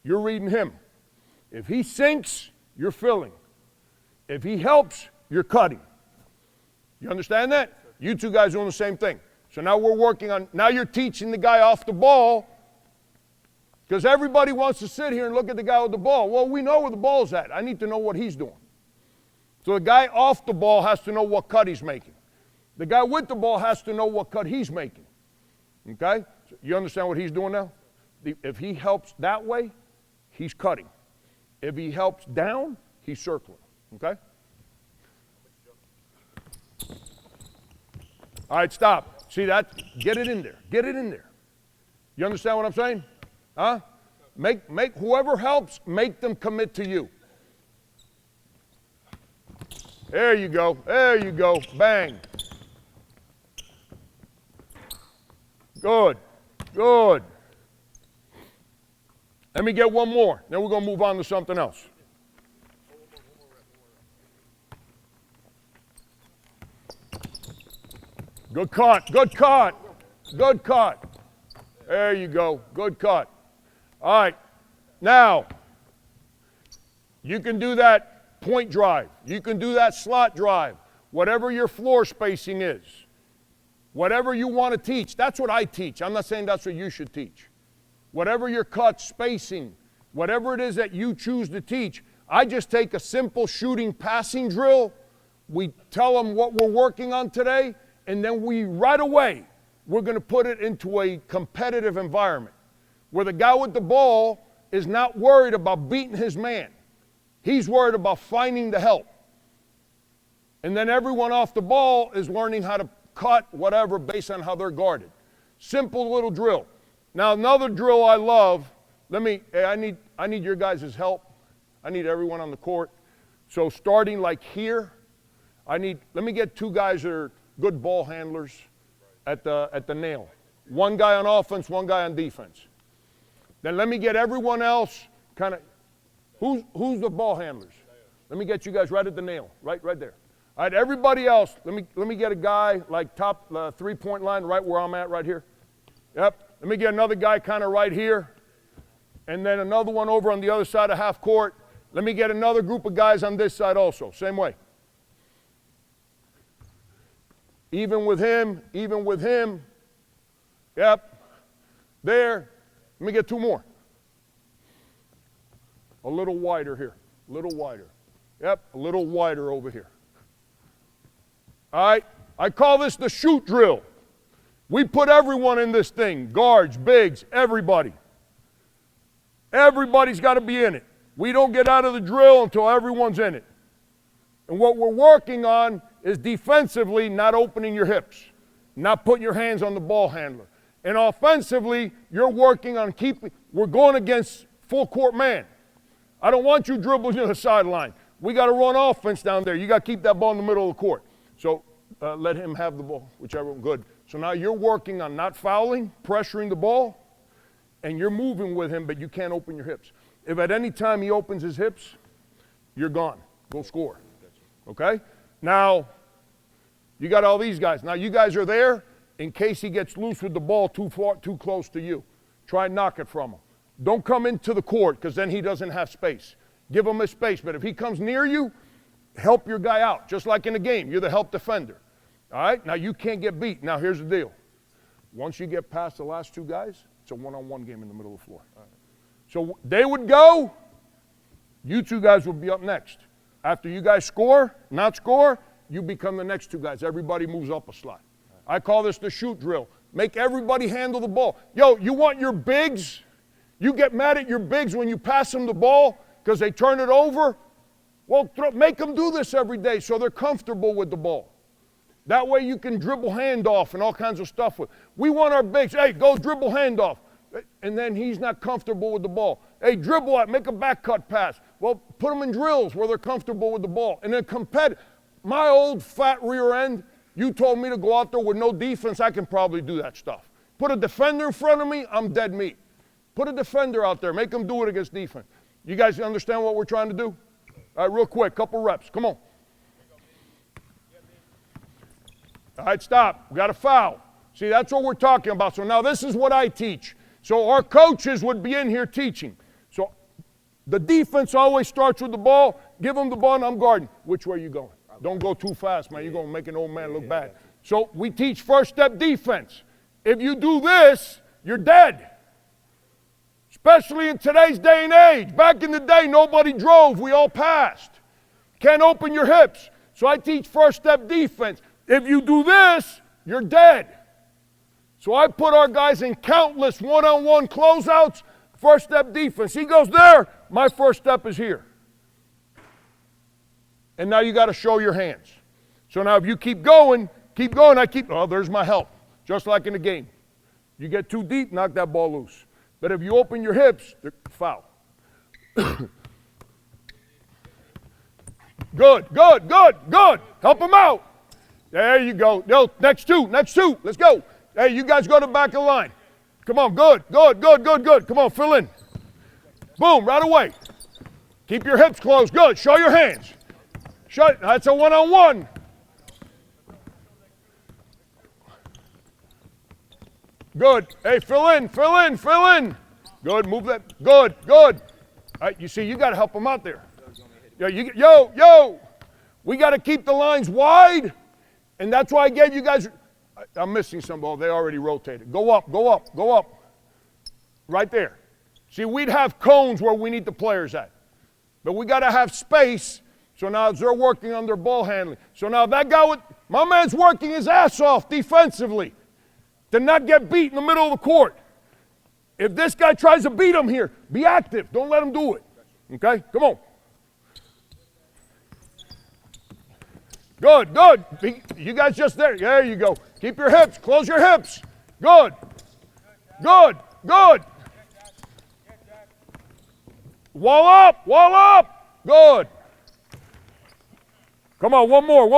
You're reading him. If he sinks, you're filling. If he helps, you're cutting. You understand that? You 2 guys doing the same thing. So now we're working on, now you're teaching the guy off the ball, because everybody wants to sit here and look at the guy with the ball. Well, we know where the ball's at. I need to know what he's doing. So the guy off the ball has to know what cut he's making. The guy with the ball has to know what cut he's making. Okay? So you understand what he's doing now? If he helps that way, he's cutting. If he helps down, he's circling. Okay? All right, stop. See that? Get it in there. Get it in there. You understand what I'm saying? Huh? Make whoever helps, make them commit to you. There you go. There you go. Bang. Good. Good. Let me get one more. Then we're going to move on to something else. Good cut. Good cut. Good cut. There you go. Good cut. All right. Now, you can do that point drive. You can do that slot drive. Whatever your floor spacing is. Whatever you want to teach. That's what I teach. I'm not saying that's what you should teach. Whatever your cut, spacing, whatever it is that you choose to teach, I just take a simple shooting passing drill. We tell them what we're working on today, and then right away, we're going to put it into a competitive environment where the guy with the ball is not worried about beating his man. He's worried about finding the help. And then everyone off the ball is learning how to cut whatever based on how they're guarded. Simple little drill. Now another drill I love, I need your guys' help. I need everyone on the court. So starting like here, let me get two guys that are good ball handlers at the nail. One guy on offense, one guy on defense. Then let me get everyone else kind of, who's the ball handlers? Let me get you guys right at the nail, right there. All right, everybody else, let me get a guy like top 3-point line right where I'm at right here. Yep. Let me get another guy kind of right here. And then another one over on the other side of half court. Let me get another group of guys on this side also. Same way. Even with him. Yep. There. Let me get two more. A little wider here. A little wider. Yep. A little wider over here. All right. I call this the shoot drill. We put everyone in this thing. Guards, bigs, everybody. Everybody's got to be in it. We don't get out of the drill until everyone's in it. And what we're working on is defensively not opening your hips, not putting your hands on the ball handler. And offensively, you're working on we're going against full court man. I don't want you dribbling to the sideline. We got to run offense down there. You got to keep that ball in the middle of the court. So let him have the ball, whichever one. Good. So now you're working on not fouling, pressuring the ball, and you're moving with him, but you can't open your hips. If at any time he opens his hips, you're gone. Go score. Okay? Now, you got all these guys. Now, you guys are there in case he gets loose with the ball too close to you. Try and knock it from him. Don't come into the court because then he doesn't have space. Give him his space. But if he comes near you, help your guy out. Just like in a game, you're the help defender. All right? Now, you can't get beat. Now, here's the deal. Once you get past the last two guys, it's a one-on-one game in the middle of the floor. Right. So they would go. You two guys would be up next. After you guys score, not score, you become the next two guys. Everybody moves up a slot. Right. I call this the shoot drill. Make everybody handle the ball. Yo, you want your bigs? You get mad at your bigs when you pass them the ball because they turn it over? Well, make them do this every day so they're comfortable with the ball. That way you can dribble handoff and all kinds of stuff with. We want our bigs, hey, go dribble handoff. And then he's not comfortable with the ball. Hey, dribble out, make a back cut pass. Well, put them in drills where they're comfortable with the ball. And then my old fat rear end, you told me to go out there with no defense, I can probably do that stuff. Put a defender in front of me, I'm dead meat. Put a defender out there, make them do it against defense. You guys understand what we're trying to do? All right, real quick, couple reps, come on. All right, stop. We got a foul. See, that's what we're talking about. So now this is what I teach. So our coaches would be in here teaching. So the defense always starts with the ball. Give them the ball and I'm guarding. Which way are you going? Don't go too fast, man. You're going to make an old man look bad. So we teach first step defense. If you do this, you're dead. Especially in today's day and age. Back in the day, nobody drove. We all passed. Can't open your hips. So I teach first step defense. If you do this, you're dead. So I put our guys in countless one-on-one closeouts, first step defense. He goes there, my first step is here. And now you got to show your hands. So now if you keep going, oh, there's my help. Just like in the game. You get too deep, knock that ball loose. But if you open your hips, foul. Good. Help him out. There you go. No, next two. Let's go. Hey, you guys go to the back of the line. Come on, good. Come on, fill in. Boom, right away. Keep your hips closed. Good. Show your hands. That's a one-on-one. Good. Hey, fill in. Good, move that. Good. All right, you see, you got to help them out there. Yo. We got to keep the lines wide, and that's why I gave you guys. I'm missing some ball. They already rotated. Go up. Right there. See, we'd have cones where we need the players at, but we got to have space. So now they're working on their ball handling. So now that guy my man's working his ass off defensively to not get beat in the middle of the court. If this guy tries to beat him here, be active. Don't let him do it. Okay? Come on. Good. You guys just there. There you go. Keep your hips. Close your hips. Good. Wall up. Good. Come on, one more.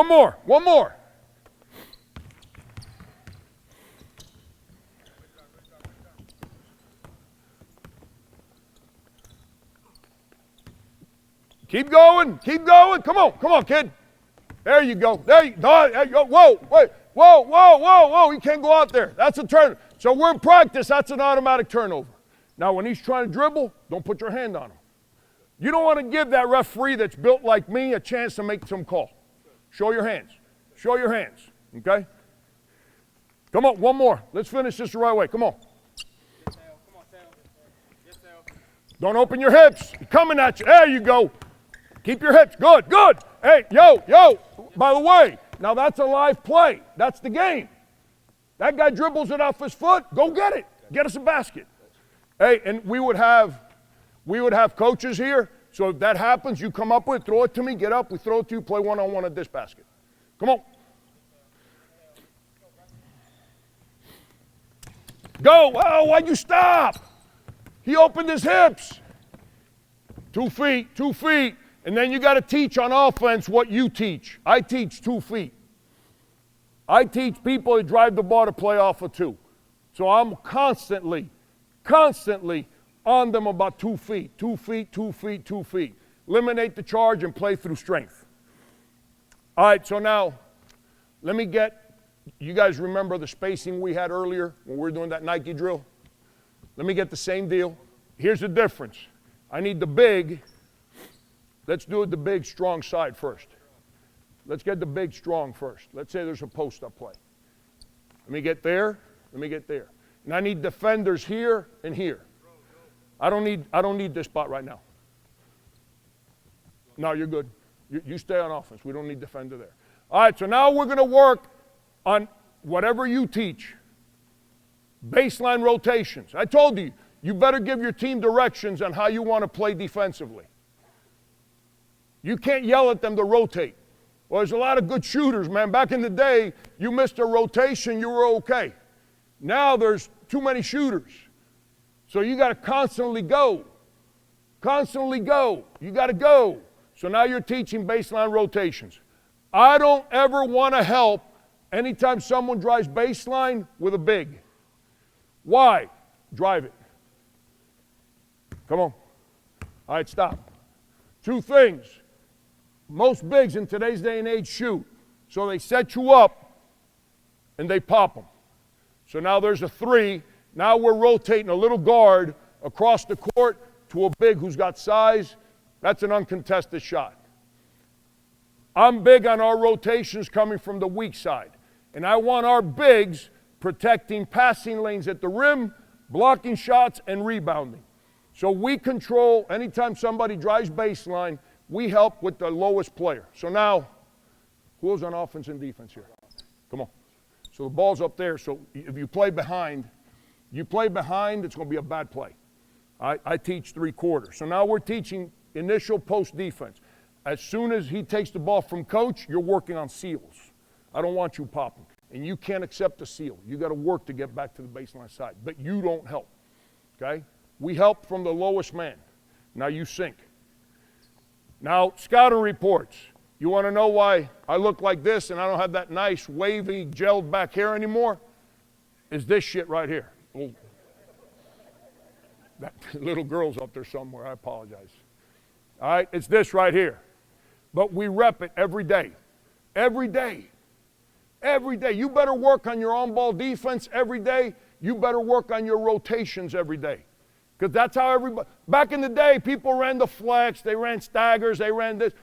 Keep going. Come on, kid. There you go. There you go. Whoa. He can't go out there. That's a turn. So we're in practice. That's an automatic turnover. Now, when he's trying to dribble, don't put your hand on him. You don't want to give that referee that's built like me a chance to make some call. Show your hands. Okay? Come on, one more. Let's finish this the right way. Come on. Don't open your hips. He's coming at you. There you go. Keep your hips. Good. Hey, yo. By the way, now that's a live play. That's the game. That guy dribbles it off his foot. Go get it. Get us a basket. Hey, and we would have coaches here. So if that happens, you come up with it, throw it to me, get up, we throw it to you, play one-on-one at this basket. Come on. Go. Oh, why'd you stop? He opened his hips. 2 feet. And then you got to teach on offense what you teach. I teach 2 feet. I teach people to drive the ball to play off of 2. So I'm constantly on them about 2 feet. 2 feet. Eliminate the charge and play through strength. All right, so now let me you guys remember the spacing we had earlier when we were doing that Nike drill? Let me get the same deal. Here's the difference. I need the big. Let's do it the big, strong side first. Let's get the big, strong first. Let's say there's a post-up play. Let me get there. And I need defenders here and here. I don't need this spot right now. No, you're good. You stay on offense. We don't need defender there. All right, so now we're going to work on whatever you teach. Baseline rotations. I told you, you better give your team directions on how you want to play defensively. You can't yell at them to rotate. Well, there's a lot of good shooters, man. Back in the day, you missed a rotation, you were okay. Now there's too many shooters. So you got to constantly go. You got to go. So now you're teaching baseline rotations. I don't ever want to help anytime someone drives baseline with a big. Why? Drive it. Come on. All right, stop. 2 things. Most bigs in today's day and age shoot. So they set you up and they pop them. So now there's a 3. Now we're rotating a little guard across the court to a big who's got size. That's an uncontested shot. I'm big on our rotations coming from the weak side. And I want our bigs protecting passing lanes at the rim, blocking shots, and rebounding. So we control, anytime somebody drives baseline, we help with the lowest player. So now, who's on offense and defense here? Come on. So the ball's up there. So if you play behind, it's going to be a bad play. I teach 3/4. So now we're teaching initial post defense. As soon as he takes the ball from coach, you're working on seals. I don't want you popping. And you can't accept a seal. You got to work to get back to the baseline side. But you don't help. Okay? We help from the lowest man. Now you sink. Now, scouting reports. You want to know why I look like this and I don't have that nice, wavy, gelled back hair anymore? Is this shit right here. Oh. That little girl's up there somewhere. I apologize. All right? It's this right here. But we rep it every day. Every day. Every day. You better work on your on-ball defense every day. You better work on your rotations every day. Because that's how everybody, back in the day, people ran the flex, they ran staggers, they ran this.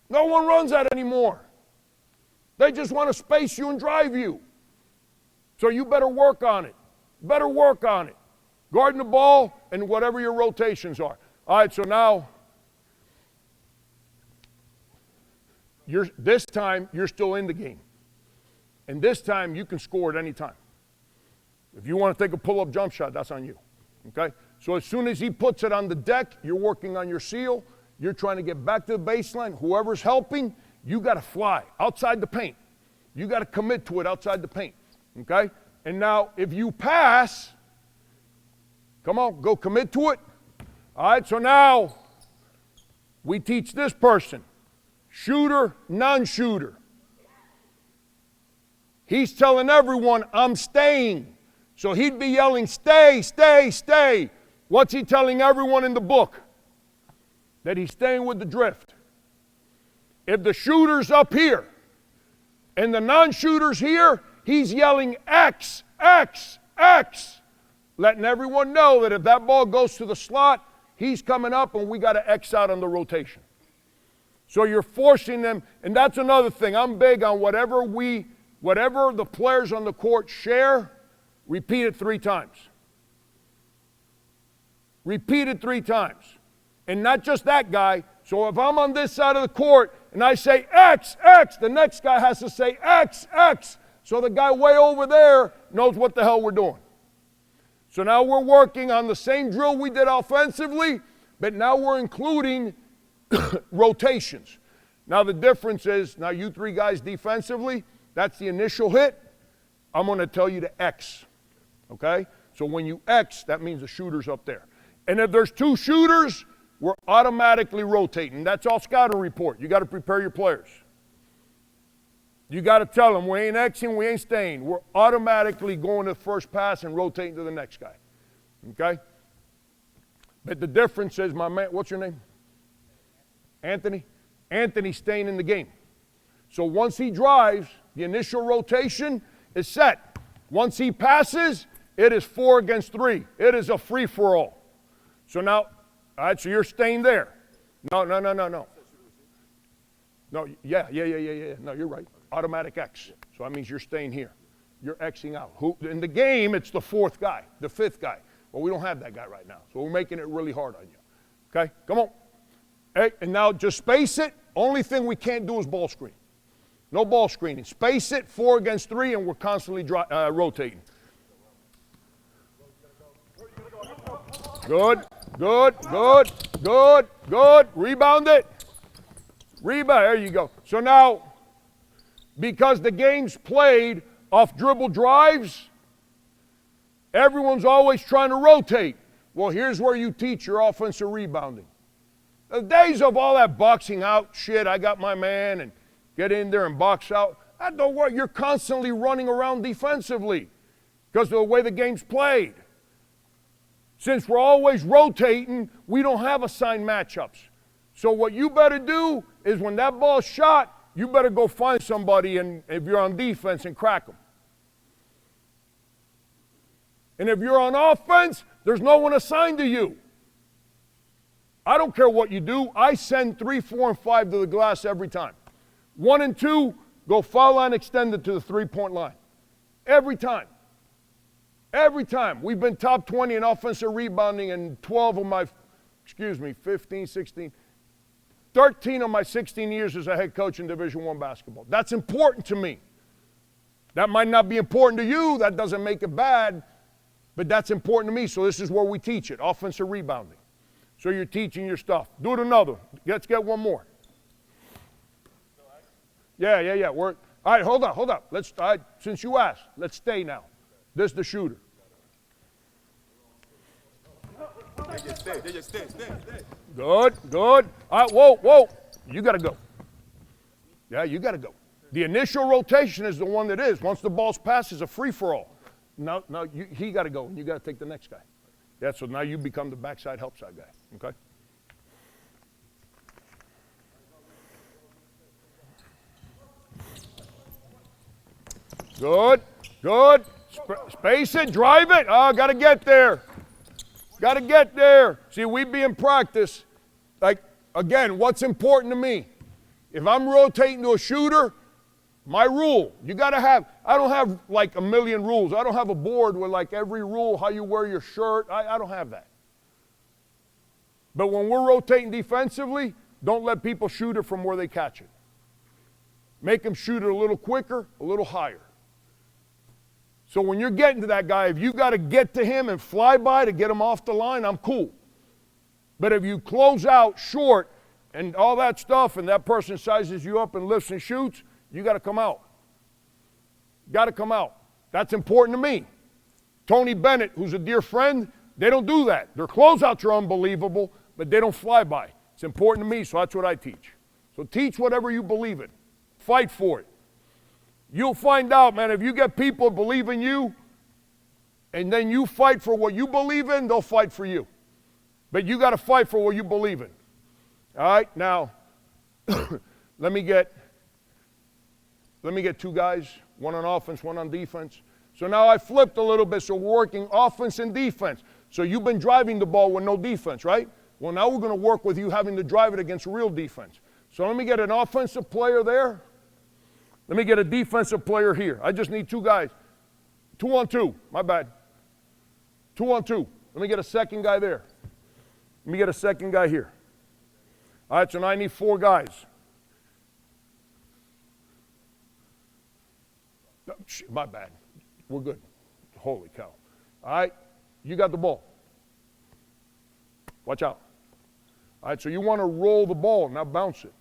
No one runs that anymore. They just want to space you and drive you. So you better work on it. Better work on it. Guarding the ball and whatever your rotations are. All right, so now, this time you're still in the game. And this time you can score at any time. If you want to take a pull-up jump shot, that's on you. Okay? So as soon as he puts it on the deck, you're working on your seal. You're trying to get back to the baseline. Whoever's helping, you got to fly outside the paint. You got to commit to it outside the paint. Okay? And now, if you pass, come on, go commit to it. All right, so now we teach this person, shooter, non-shooter. He's telling everyone, I'm staying. So he'd be yelling, stay, stay, stay. What's he telling everyone in the book? That he's staying with the drift. If the shooter's up here and the non-shooter's here, he's yelling X, X, X, letting everyone know that if that ball goes to the slot, he's coming up and we got to X out on the rotation. So you're forcing them, and that's another thing. I'm big on whatever the players on the court share, repeat it 3 times. Repeat it 3 times. And not just that guy. So if I'm on this side of the court and I say X, X, the next guy has to say X, X. So the guy way over there knows what the hell we're doing. So now we're working on the same drill we did offensively, but now we're including rotations. Now the difference is, now you 3 guys defensively, that's the initial hit. I'm going to tell you to X. Okay? So when you X, that means the shooter's up there. And if there's 2 shooters, we're automatically rotating. That's all scouting report. You got to prepare your players. You got to tell them, we ain't Xing, we ain't staying. We're automatically going to the first pass and rotating to the next guy. Okay? But the difference is, my man, what's your name? Anthony? Anthony's staying in the game. So once he drives, the initial rotation is set. Once he passes, it is 4 against 3. It is a free-for-all. So now, all right, so you're staying there. No. No, yeah. No, you're right. Automatic X. So that means you're staying here. You're Xing out. In the game, it's the 4th guy, the 5th guy. Well, we don't have that guy right now. So we're making it really hard on you. Okay? Come on. Hey, and now just space it. Only thing we can't do is ball screen. No ball screening. Space it, 4 against 3, and we're constantly rotating. Good. Rebound it. Rebound. There you go. So now, because the game's played off dribble drives, everyone's always trying to rotate. Well, here's where you teach your offensive rebounding. The days of all that boxing out shit, I got my man, and get in there and box out, that don't work. You're constantly running around defensively because of the way the game's played. Since we're always rotating, we don't have assigned matchups. So what you better do is when that ball's shot, you better go find somebody, and if you're on defense, and crack them. And if you're on offense, there's no one assigned to you. I don't care what you do. I send 3, 4, and 5 to the glass every time. 1 and 2, go foul line extended to the 3-point line. Every time. Every time. We've been top 20 in offensive rebounding in 13 of my 16 years as a head coach in Division I basketball. That's important to me. That might not be important to you. That doesn't make it bad, but that's important to me. So this is where we teach it, offensive rebounding. So you're teaching your stuff. Do it another. Let's get one more. Yeah. All right, hold on. Since you asked, let's stay now. This is the shooter. They just stay. Good. All right, whoa. You got to go. Yeah, you got to go. The initial rotation is the one that is. Once the ball's passed, it's a free-for-all. No, he got to go, and you got to take the next guy. Yeah, so now you become the backside help side guy, okay? Good. Space it, drive it. Oh, got to get there. See, we be in practice. Like, again, what's important to me? If I'm rotating to a shooter, my rule, you got to have, I don't have like a million rules. I don't have a board with like every rule, how you wear your shirt. I don't have that. But when we're rotating defensively, don't let people shoot it from where they catch it. Make them shoot it a little quicker, a little higher. So when you're getting to that guy, if you got to get to him and fly by to get him off the line, I'm cool. But if you close out short and all that stuff and that person sizes you up and lifts and shoots, you got to come out. That's important to me. Tony Bennett, who's a dear friend, they don't do that. Their closeouts are unbelievable, but they don't fly by. It's important to me, so that's what I teach. So teach whatever you believe in. Fight for it. You'll find out, man, if you get people to believe in you and then you fight for what you believe in, they'll fight for you. But you got to fight for what you believe in. All right, now, let me get two guys, one on offense, one on defense. So now I flipped a little bit, so we're working offense and defense. So you've been driving the ball with no defense, right? Well, now we're going to work with you having to drive it against real defense. So let me get an offensive player there. Let me get a defensive player here. I just need two guys. 2-on-2, my bad. 2-on-2. Let me get a second guy there. Let me get a second guy here. All right, so now I need 4 guys. My bad. We're good. Holy cow. All right, you got the ball. Watch out. All right, so you want to roll the ball, not bounce it.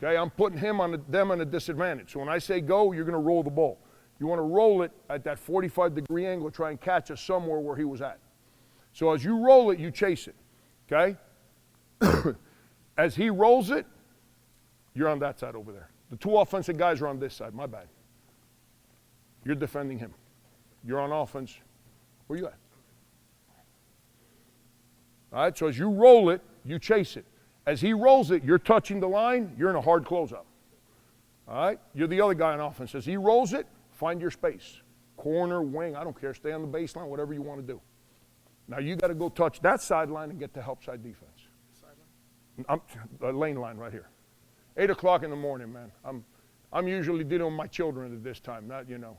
Okay, I'm putting them on a disadvantage. So when I say go, you're going to roll the ball. You want to roll it at that 45-degree angle, try and catch it somewhere where he was at. So as you roll it, you chase it. Okay? As he rolls it, you're on that side over there. The 2 offensive guys are on this side. My bad. You're defending him. You're on offense. Where you at? All right, so as you roll it, you chase it. As he rolls it, you're touching the line, you're in a hard closeout. All right? You're the other guy on offense. As he rolls it, find your space. Corner, wing, I don't care. Stay on the baseline, whatever you want to do. Now you got to go touch that sideline and get to help side defense. The lane line right here. 8 o'clock in the morning, man. I'm usually dealing with my children at this time, not, you know.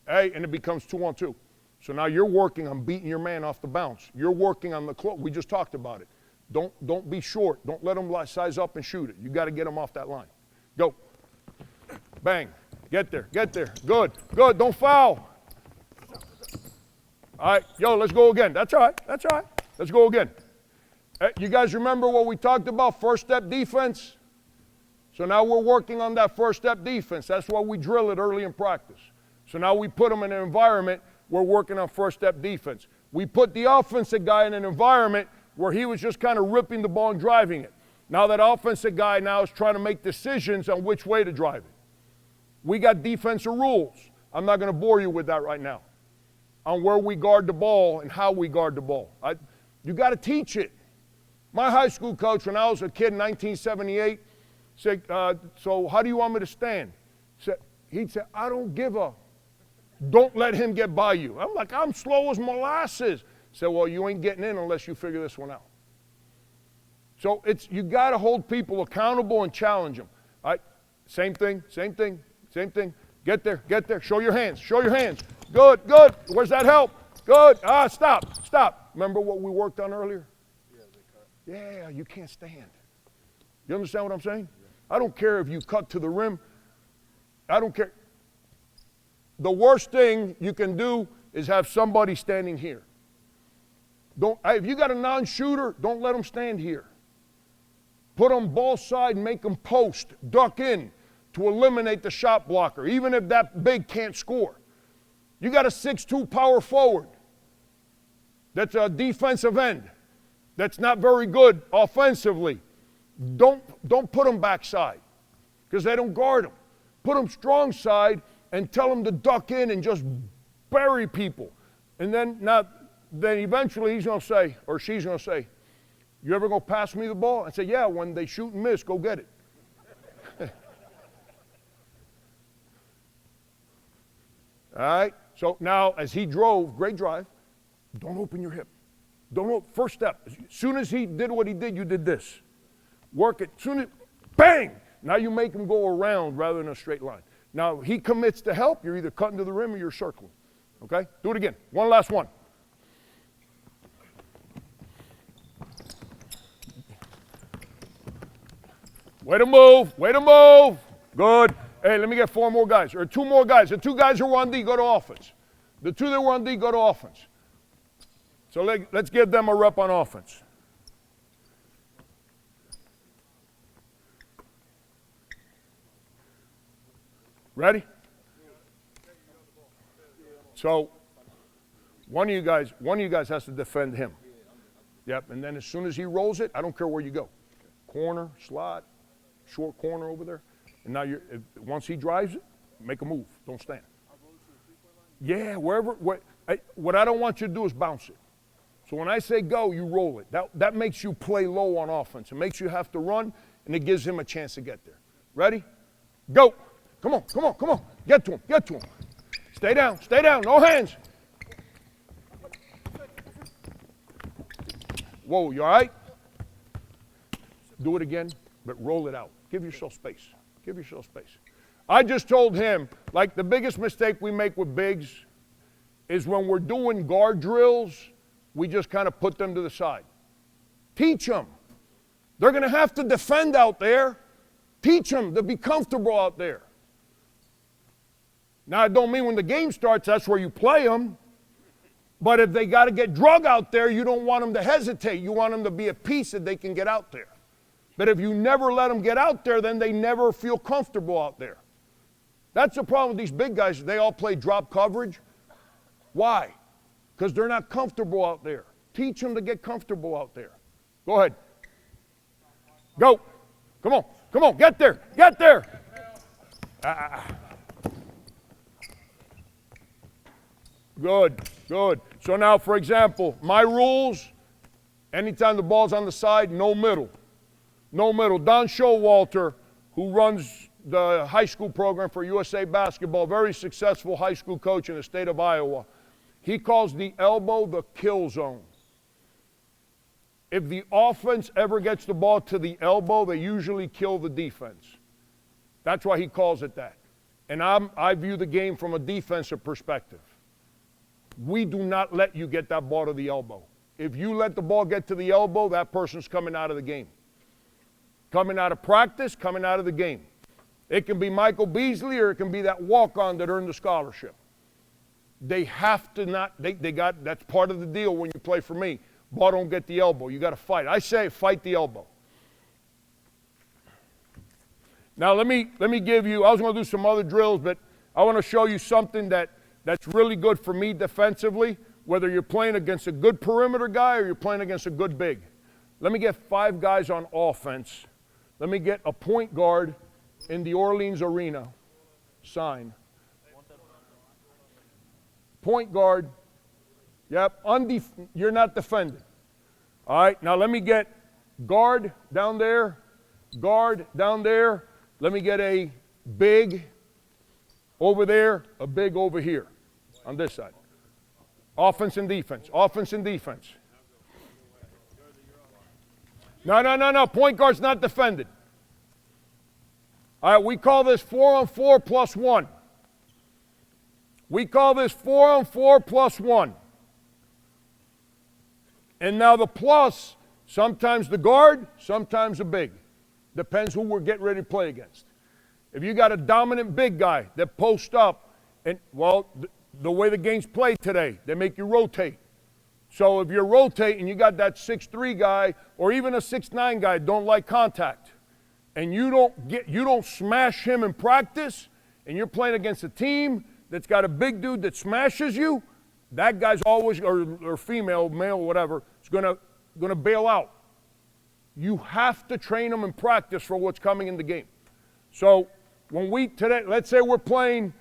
Hey, and it becomes 2-on-2. So now you're working on beating your man off the bounce. You're working on the close. We just talked about it. Don't be short. Don't let him size up and shoot it. You got to get him off that line. Go. Bang. Get there. Good. Don't foul. All right. Yo, let's go again. That's all right. Let's go again. Hey, you guys remember what we talked about? First step defense? So now we're working on that first step defense. That's why we drill it early in practice. So now we put them in an environment. We're working on first step defense. We put the offensive guy in an environment where he was just kind of ripping the ball and driving it. Now that offensive guy now is trying to make decisions on which way to drive it. We got defensive rules. I'm not going to bore you with that right now. On where we guard the ball and how we guard the ball. You got to teach it. My high school coach, when I was a kid in 1978, said, so how do you want me to stand? He'd say, I don't give a. Don't let him get by you. I'm like, I'm slow as molasses. Said, well, you ain't getting in unless you figure this one out. So you got to hold people accountable and challenge them. All right, same thing. Get there. Show your hands. Good. Where's that help? Good. Stop. Remember what we worked on earlier? Yeah, you can't stand. You understand what I'm saying? I don't care if you cut to the rim. I don't care. The worst thing you can do is have somebody standing here. If you got a non-shooter, don't let them stand here. Put them ball side and make them post, duck in to eliminate the shot blocker, even if that big can't score. You got a 6'2" power forward that's a defensive end that's not very good offensively. Don't put them backside because they don't guard them. Put them strong side and tell them to duck in and just bury people. And then eventually he's going to say, or she's going to say, you ever going to pass me the ball? I say, yeah, when they shoot and miss, go get it. All right? So now, as he drove, great drive, don't open your hip. First step. As soon as he did what he did, you did this. Work it. Soon as, bang! Now you make him go around rather than a straight line. Now, he commits to help. You're either cutting to the rim or you're circling. Okay? Do it again. One last one. Way to move. Way to move. Good. Hey, let me get 4 more guys, or 2 more guys. The 2 guys who were on D, go to offense. The 2 that were on D, go to offense. So let's give them a rep on offense. Ready? So one of you guys has to defend him. Yep, and then as soon as he rolls it, I don't care where you go. Corner, slot, short corner over there. And now once he drives it, make a move. Don't stand. Yeah, wherever. What I don't want you to do is bounce it. So when I say go, you roll it. That makes you play low on offense. It makes you have to run, and it gives him a chance to get there. Ready? Go. Come on, come on, come on. Get to him, get to him. Stay down, no hands. Whoa, you all right? Do it again, but roll it out. Give yourself space. Give yourself space. I just told him, like the biggest mistake we make with bigs is when we're doing guard drills, we just kind of put them to the side. Teach them. They're going to have to defend out there. Teach them to be comfortable out there. Now, it don't mean when the game starts, that's where you play them. But if they got to get drug out there, you don't want them to hesitate. You want them to be at peace that they can get out there. But if you never let them get out there, then they never feel comfortable out there. That's the problem with these big guys. They all play drop coverage. Why? Because they're not comfortable out there. Teach them to get comfortable out there. Go ahead. Go. Come on. Come on. Get there. Get there. Good. Good. So now, for example, my rules, anytime the ball's on the side, no middle. No middle. Don Showalter, who runs the high school program for USA Basketball, very successful high school coach in the state of Iowa, he calls the elbow the kill zone. If the offense ever gets the ball to the elbow, they usually kill the defense. That's why he calls it that. And I view the game from a defensive perspective. We do not let you get that ball to the elbow. If you let the ball get to the elbow, that person's coming out of the game. Coming out of practice, coming out of the game. It can be Michael Beasley or it can be that walk-on that earned the scholarship. They have to not, that's part of the deal when you play for me. Ball don't get the elbow. You got to fight. I say fight the elbow. Now let me give you, I was going to do some other drills, but I want to show you something that's really good for me defensively, whether you're playing against a good perimeter guy or you're playing against a good big. Let me get 5 guys on offense. Let me get a point guard in the Orleans Arena sign. Point guard. Yep, you're not defending. All right, now let me get guard down there, guard down there. Let me get a big over there, a big over here on this side. Offense and defense, offense and defense. No. Point guard's not defended. All right, we call this 4-on-4 plus 1. We call this 4-on-4 plus 1. And now the plus, sometimes the guard, sometimes the big. Depends who we're getting ready to play against. If you got a dominant big guy that posts up, and, well, the way the game's played today, they make you rotate. So if you're rotating, you got that 6'3" guy or even a 6'9" guy don't like contact, and you don't smash him in practice, and you're playing against a team that's got a big dude that smashes you, that guy's always, or female, male, whatever, is gonna bail out. You have to train them in practice for what's coming in the game. So when today, let's say we're playing,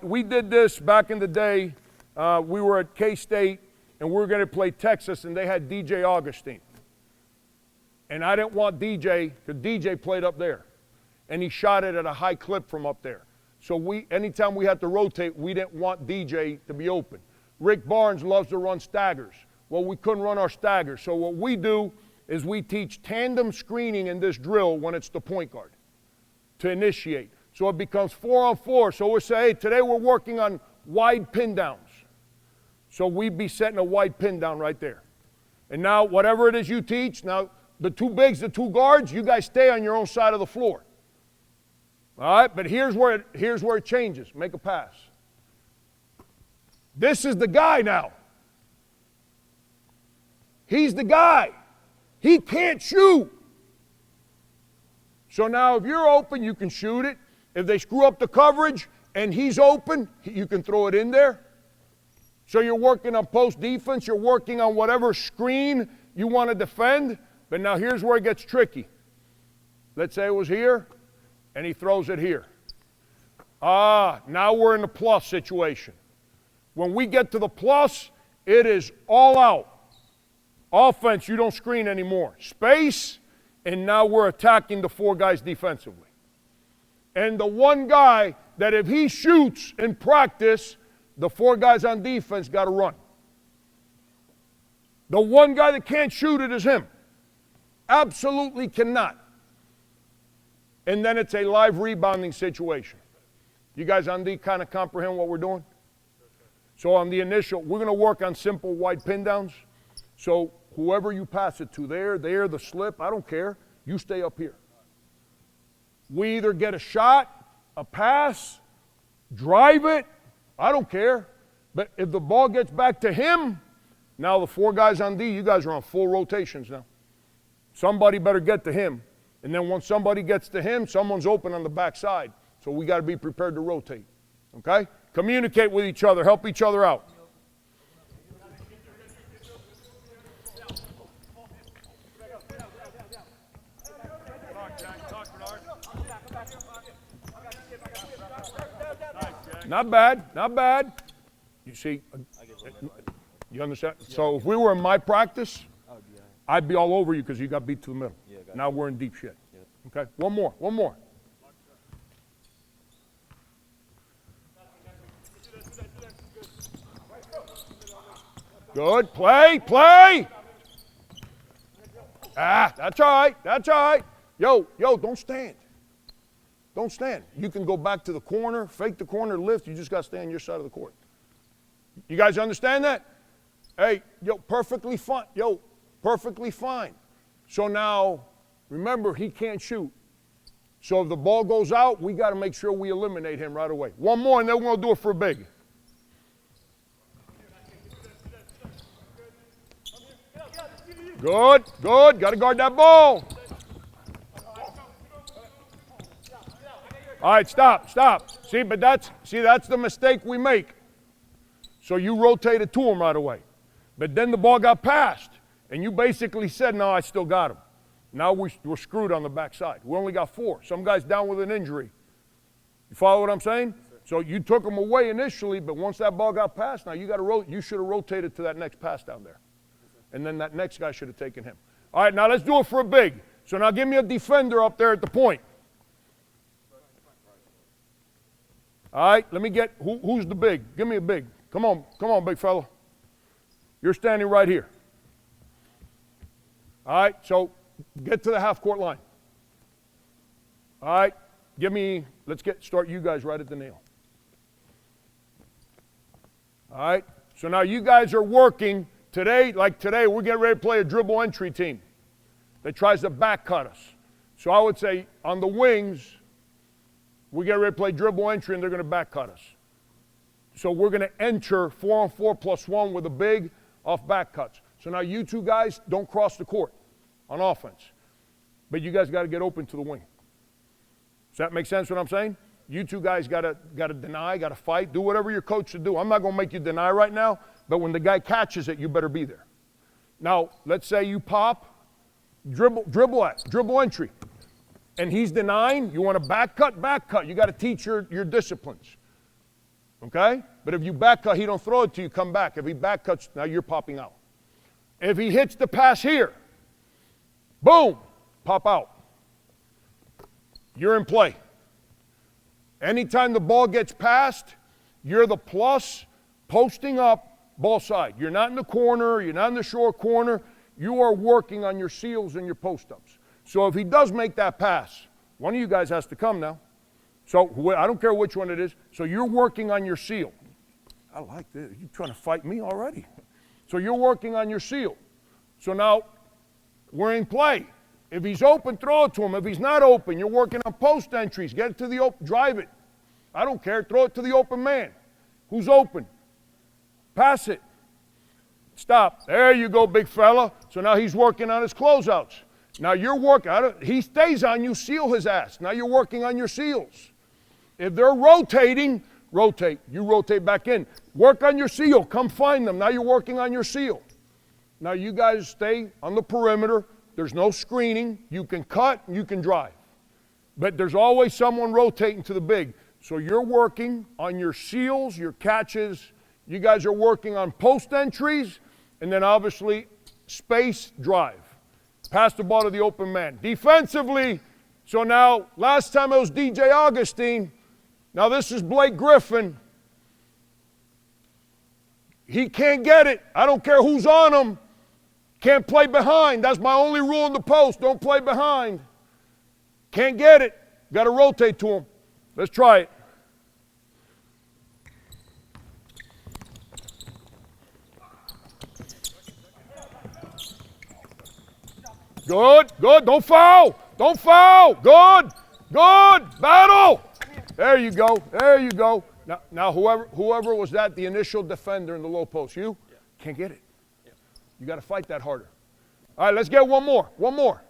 we did this back in the day. We were at K-State, and we were going to play Texas, and they had DJ Augustine. And I didn't want DJ, because DJ played up there. And he shot it at a high clip from up there. So anytime we had to rotate, we didn't want DJ to be open. Rick Barnes loves to run staggers. Well, we couldn't run our staggers. So what we do is we teach tandem screening in this drill when it's the point guard to initiate. So it becomes 4-on-4. So we'll say, hey, today we're working on wide pin downs. So we'd be setting a wide pin down right there. And now whatever it is you teach, now the two bigs, the two guards, you guys stay on your own side of the floor. All right, but here's where it changes. Make a pass. This is the guy now. He's the guy. He can't shoot. So now if you're open, you can shoot it. If they screw up the coverage and he's open, you can throw it in there. So you're working on post defense. You're working on whatever screen you want to defend. But now here's where it gets tricky. Let's say it was here, and he throws it here. Now we're in the plus situation. When we get to the plus, it is all out. Offense, you don't screen anymore. Space, and now we're attacking the four guys defensively. And the one guy that if he shoots in practice, the four guys on defense got to run. The one guy that can't shoot it is him. Absolutely cannot. And then it's a live rebounding situation. You guys on D kind of comprehend what we're doing? So on the initial, we're going to work on simple wide pin downs. So whoever you pass it to, there, the slip, I don't care. You stay up here. We either get a shot, a pass, drive it, I don't care. But if the ball gets back to him, now the four guys on D, you guys are on full rotations now. Somebody better get to him. And then once somebody gets to him, someone's open on the backside. So we got to be prepared to rotate. Okay? Communicate with each other. Help each other out. Not bad, not bad. You see, you understand? So if we were in my practice, I'd be all over you because you got beat to the middle. Now we're in deep shit. Okay, one more. Good, play. That's all right. Yo, don't stand. Don't stand. You can go back to the corner, fake the corner, lift. You just got to stay on your side of the court. You guys understand that? Hey, perfectly fine. So now, remember, he can't shoot. So if the ball goes out, we got to make sure we eliminate him right away. One more, and then we're going to do it for a big. Good. Got to guard that ball. All right, stop. See, but that's the mistake we make. So you rotated to him right away. But then the ball got passed, and you basically said, no, I still got him. Now we're screwed on the backside. We only got 4. Some guy's down with an injury. You follow what I'm saying? So you took him away initially, but once that ball got passed, now you should have rotated to that next pass down there. And then that next guy should have taken him. All right, now let's do it for a big. So now give me a defender up there at the point. All right, let me get, who's the big? Give me a big. Come on, big fella. You're standing right here. All right, so get to the half-court line. All right, let's start you guys right at the nail. All right, so now you guys are working today, we're getting ready to play a dribble entry team that tries to back cut us. So I would say on the wings, We get ready to play dribble entry, and they're going to back cut us. So we're going to enter 4-on-4 plus 1 with a big off back cuts. So now you two guys don't cross the court on offense. But you guys got to get open to the wing. Does that make sense what I'm saying? You two guys got to deny, got to fight, do whatever your coach should do. I'm not going to make you deny right now, but when the guy catches it, you better be there. Now, let's say you pop, dribble entry, and he's denying. You want to back cut. You got to teach your disciplines. Okay? But if you back cut, he don't throw it to you, come back. If he back cuts, now you're popping out. If he hits the pass here, boom, pop out. You're in play. Anytime the ball gets passed, you're the plus, posting up, ball side. You're not in the corner, you're not in the short corner. You are working on your seals and your post-ups. So if he does make that pass, one of you guys has to come now. So I don't care which one it is. So you're working on your seal. I like this. You're trying to fight me already. So you're working on your seal. So now we're in play. If he's open, throw it to him. If he's not open, you're working on post entries. Get it to the open, drive it. I don't care. Throw it to the open man. Who's open? Pass it. Stop. There you go, big fella. So now he's working on his closeouts. Now you're working. He stays on you, seal his ass. Now you're working on your seals. If they're rotating, rotate. You rotate back in. Work on your seal. Come find them. Now you're working on your seal. Now you guys stay on the perimeter. There's no screening. You can cut, you can drive. But there's always someone rotating to the big. So you're working on your seals, your catches. You guys are working on post entries, and then obviously space drive. Pass the ball to the open man. Defensively, so now last time it was DJ Augustine. Now this is Blake Griffin. He can't get it. I don't care who's on him. Can't play behind. That's my only rule in the post. Don't play behind. Can't get it. Got to rotate to him. Let's try it. Good, good. Don't foul. Don't foul. Good, good. Battle. There you go. There you go. Now whoever was that, the initial defender in the low post, you? Yeah. Can't get it. Yeah. You got to fight that harder. All right, let's get one more. One more.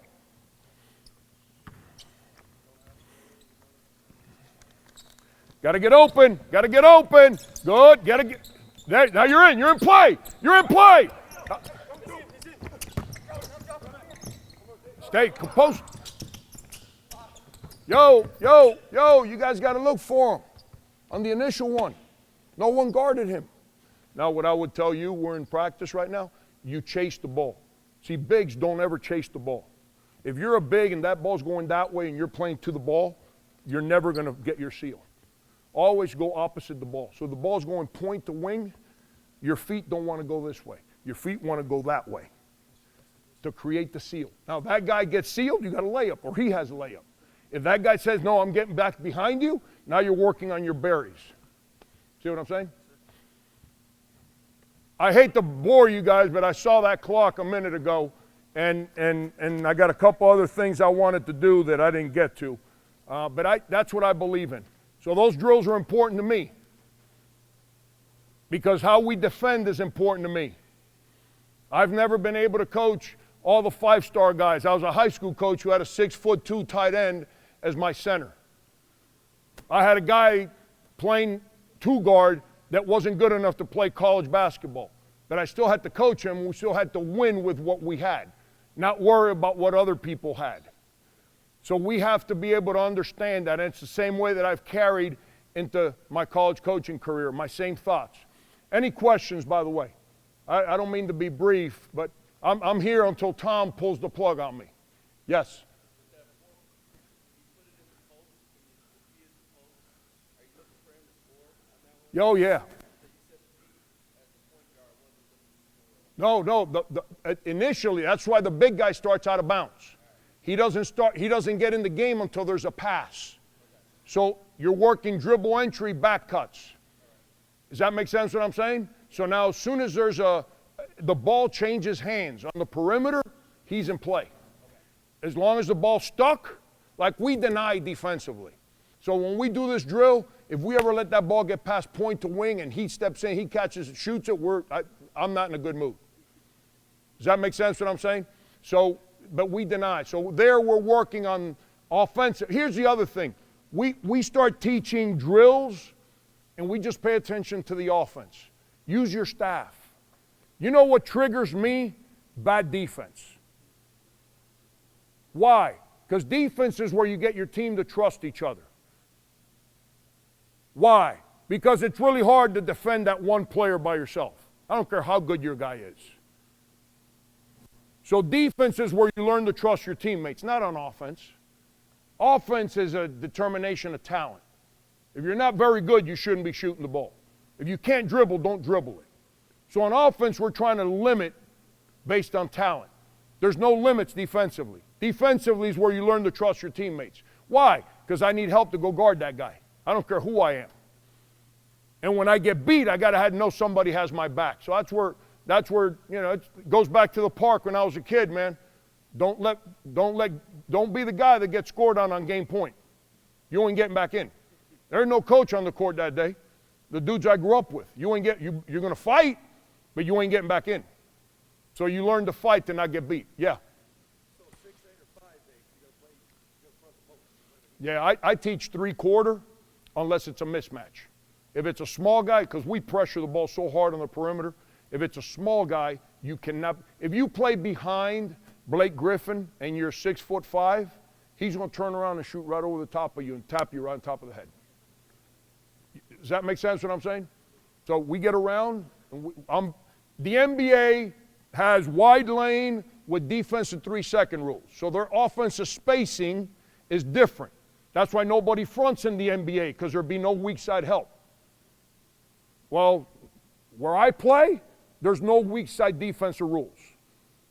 Got to get open. Got to get open. Good. Got to get there. Now you're in. You're in play. You're in play. Stay composed. Yo, you guys got to look for him on the initial one. No one guarded him. Now, what I would tell you, we're in practice right now, you chase the ball. See, bigs don't ever chase the ball. If you're a big and that ball's going that way and you're playing to the ball, you're never going to get your seal. Always go opposite the ball. So the ball's going point to wing, your feet don't want to go this way. Your feet want to go that way to create the seal. Now, if that guy gets sealed, you got a layup, or he has a layup. If that guy says, no, I'm getting back behind you, now you're working on your berries. See what I'm saying? I hate to bore you guys, but I saw that clock a minute ago, and I got a couple other things I wanted to do that I didn't get to. But that's what I believe in. So those drills are important to me because how we defend is important to me. I've never been able to coach all the five-star guys. I was a high school coach who had a 6'2" tight end as my center. I had a guy playing two guard that wasn't good enough to play college basketball. But I still had to coach him. We still had to win with what we had, not worry about what other people had. So we have to be able to understand that. And it's the same way that I've carried into my college coaching career, my same thoughts. Any questions, by the way? I don't mean to be brief, but I'm here until Tom pulls the plug on me. Yes? Oh, yeah. No. Initially, that's why the big guy starts out of bounds. He doesn't get in the game until there's a pass. So you're working dribble entry, back cuts. Does that make sense what I'm saying? So now as soon as the ball changes hands on the perimeter, he's in play. As long as the ball's stuck, like we deny defensively. So when we do this drill, if we ever let that ball get past point to wing and he steps in, he catches it, shoots it, I'm not in a good mood. Does that make sense what I'm saying? So, but we deny. So there we're working on offensive. Here's the other thing. We start teaching drills and we just pay attention to the offense. Use your staff. You know what triggers me? Bad defense. Why? Because defense is where you get your team to trust each other. Why? Because it's really hard to defend that one player by yourself. I don't care how good your guy is. So defense is where you learn to trust your teammates, not on offense. Offense is a determination of talent. If you're not very good, you shouldn't be shooting the ball. If you can't dribble, don't dribble it. So on offense, we're trying to limit based on talent. There's no limits defensively. Defensively is where you learn to trust your teammates. Why? Because I need help to go guard that guy. I don't care who I am. And when I get beat, I got to know somebody has my back. So that's where it goes back to the park when I was a kid, man. Don't be the guy that gets scored on game point. You ain't getting back in. There's no coach on the court that day. The dudes I grew up with. You're going to fight, but you ain't getting back in. So you learn to fight to not get beat. Yeah. So 6-8 or 5-8, you got to play front the post. Yeah, I teach 3-quarter unless it's a mismatch. If it's a small guy, because we pressure the ball so hard on the perimeter, if it's a small guy, you cannot. If you play behind Blake Griffin and you're 6'5", he's going to turn around and shoot right over the top of you and tap you right on top of the head. Does that make sense what I'm saying? So we get around. And the NBA has wide lane with defensive 3-second rules. So their offensive spacing is different. That's why nobody fronts in the NBA, because there'd be no weak side help. Well, where I play, there's no weak side defensive rules.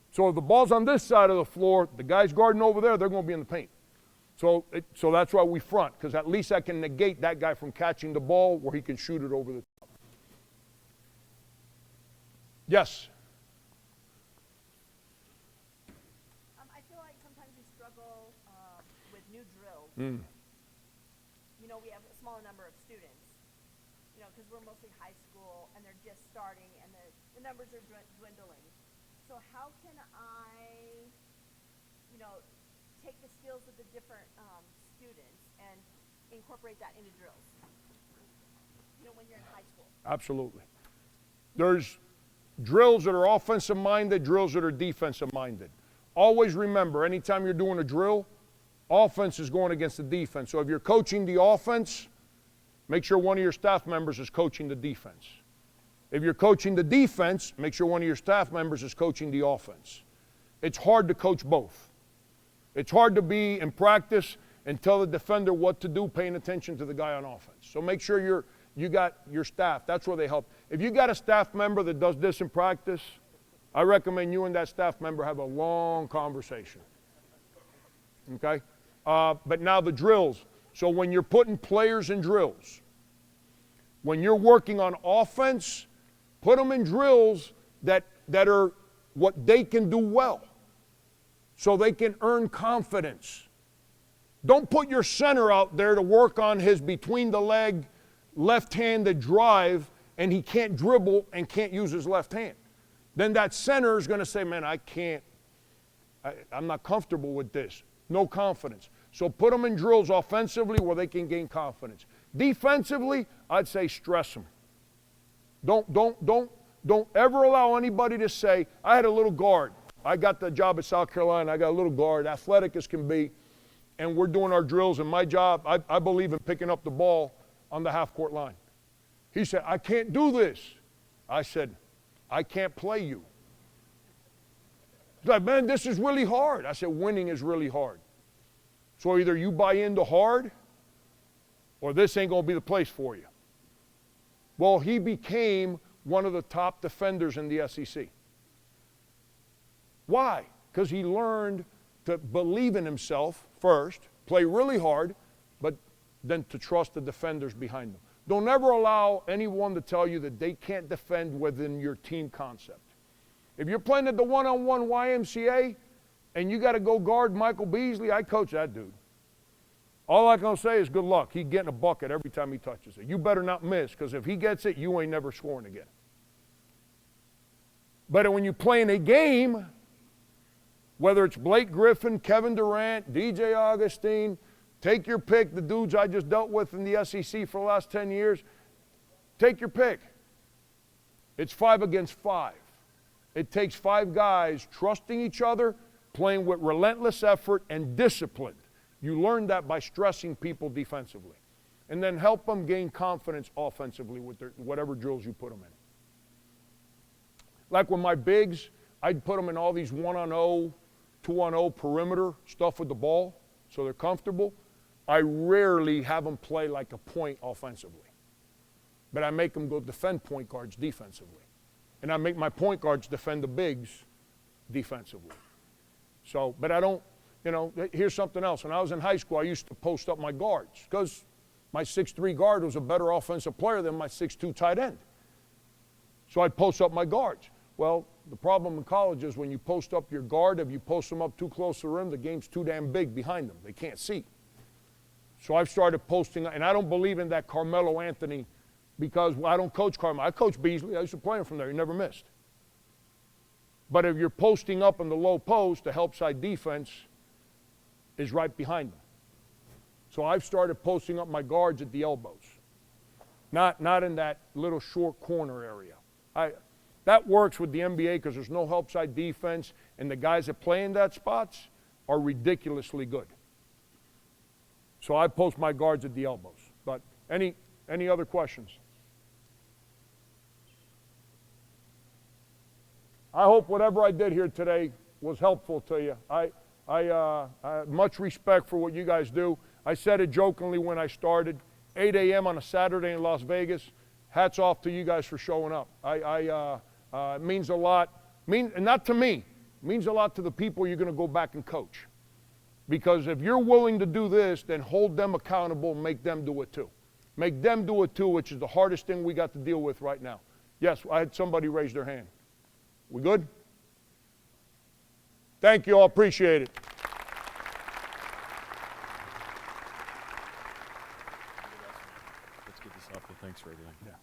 So if the ball's on this side of the floor, the guys guarding over there, they're going to be in the paint. So that's why we front, because at least I can negate that guy from catching the ball where he can shoot it over the top. Yes? I feel like sometimes we struggle with new drills. You know, we have a smaller number of students, you know, because we're mostly high school and they're just starting and the numbers are dwindling. So how can I, you know, take the skills of the different students and incorporate that into drills, you know, when you're in high school? Absolutely. There's drills that are offensive minded, drills that are defensive minded. Always remember, anytime you're doing a drill, offense is going against the defense. So if you're coaching the offense, make sure one of your staff members is coaching the defense. If you're coaching the defense, make sure one of your staff members is coaching the offense. It's hard to coach both. It's hard to be in practice and tell the defender what to do, paying attention to the guy on offense. So make sure you got your staff. That's where they help. If you got a staff member that does this in practice, I recommend you and that staff member have a long conversation. Okay? But now the drills. So when you're putting players in drills, when you're working on offense, put them in drills that are what they can do well, so they can earn confidence. Don't put your center out there to work on his between-the-leg, left-handed drive, and he can't dribble and can't use his left hand. Then that center is going to say, man, I'm not comfortable with this. No confidence. So put them in drills offensively where they can gain confidence. Defensively, I'd say stress them. Don't ever allow anybody to say, I had a little guard. I got the job at South Carolina. I got a little guard, athletic as can be, and we're doing our drills. And my job, I believe in picking up the ball on the half-court line. He said, I can't do this. I said, I can't play you. He's like, man, this is really hard. I said, winning is really hard. So either you buy into hard or this ain't going to be the place for you. Well, he became one of the top defenders in the SEC. Why? Because he learned to believe in himself first, play really hard, but then to trust the defenders behind them. Don't ever allow anyone to tell you that they can't defend within your team concept. If you're playing at the one-on-one YMCA and you got to go guard Michael Beasley, I coach that dude. All I can say is good luck. He's getting a bucket every time he touches it. You better not miss, because if he gets it, you ain't never scoring again. But when you're playing a game, whether it's Blake Griffin, Kevin Durant, DJ Augustine, take your pick, the dudes I just dealt with in the SEC for the last 10 years, take your pick. It's 5 against 5. It takes 5 guys trusting each other, playing with relentless effort and discipline. You learn that by stressing people defensively. And then help them gain confidence offensively with whatever drills you put them in. Like with my bigs, I'd put them in all these 1-on-0, 2-on-0 perimeter stuff with the ball so they're comfortable. I rarely have them play like a point offensively. But I make them go defend point guards defensively. And I make my point guards defend the bigs defensively. So, but I don't, here's something else. When I was in high school, I used to post up my guards because my 6'3" guard was a better offensive player than my 6'2" tight end. So I'd post up my guards. Well, the problem in college is when you post up your guard, if you post them up too close to the rim, the game's too damn big behind them. They can't see. So I've started posting, and I don't believe in that Carmelo Anthony because I don't coach Carmelo. I coach Beasley. I used to play him from there. He never missed. But if you're posting up in the low post, the help side defense is right behind them. So I've started posting up my guards at the elbows, not in that little short corner area. That works with the NBA because there's no help side defense, and the guys that play in that spots are ridiculously good. So I post my guards at the elbows. But any other questions? I hope whatever I did here today was helpful to you. I have much respect for what you guys do. I said it jokingly when I started. 8 a.m. on a Saturday in Las Vegas. Hats off to you guys for showing up. It means a lot. And not to me. It means a lot to the people you're going to go back and coach. Because if you're willing to do this, then hold them accountable and make them do it too. Make them do it too, which is the hardest thing we got to deal with right now. Yes, I had somebody raise their hand. We good? Thank you all. Appreciate it. Let's get this off. Thanks for everything. Yeah.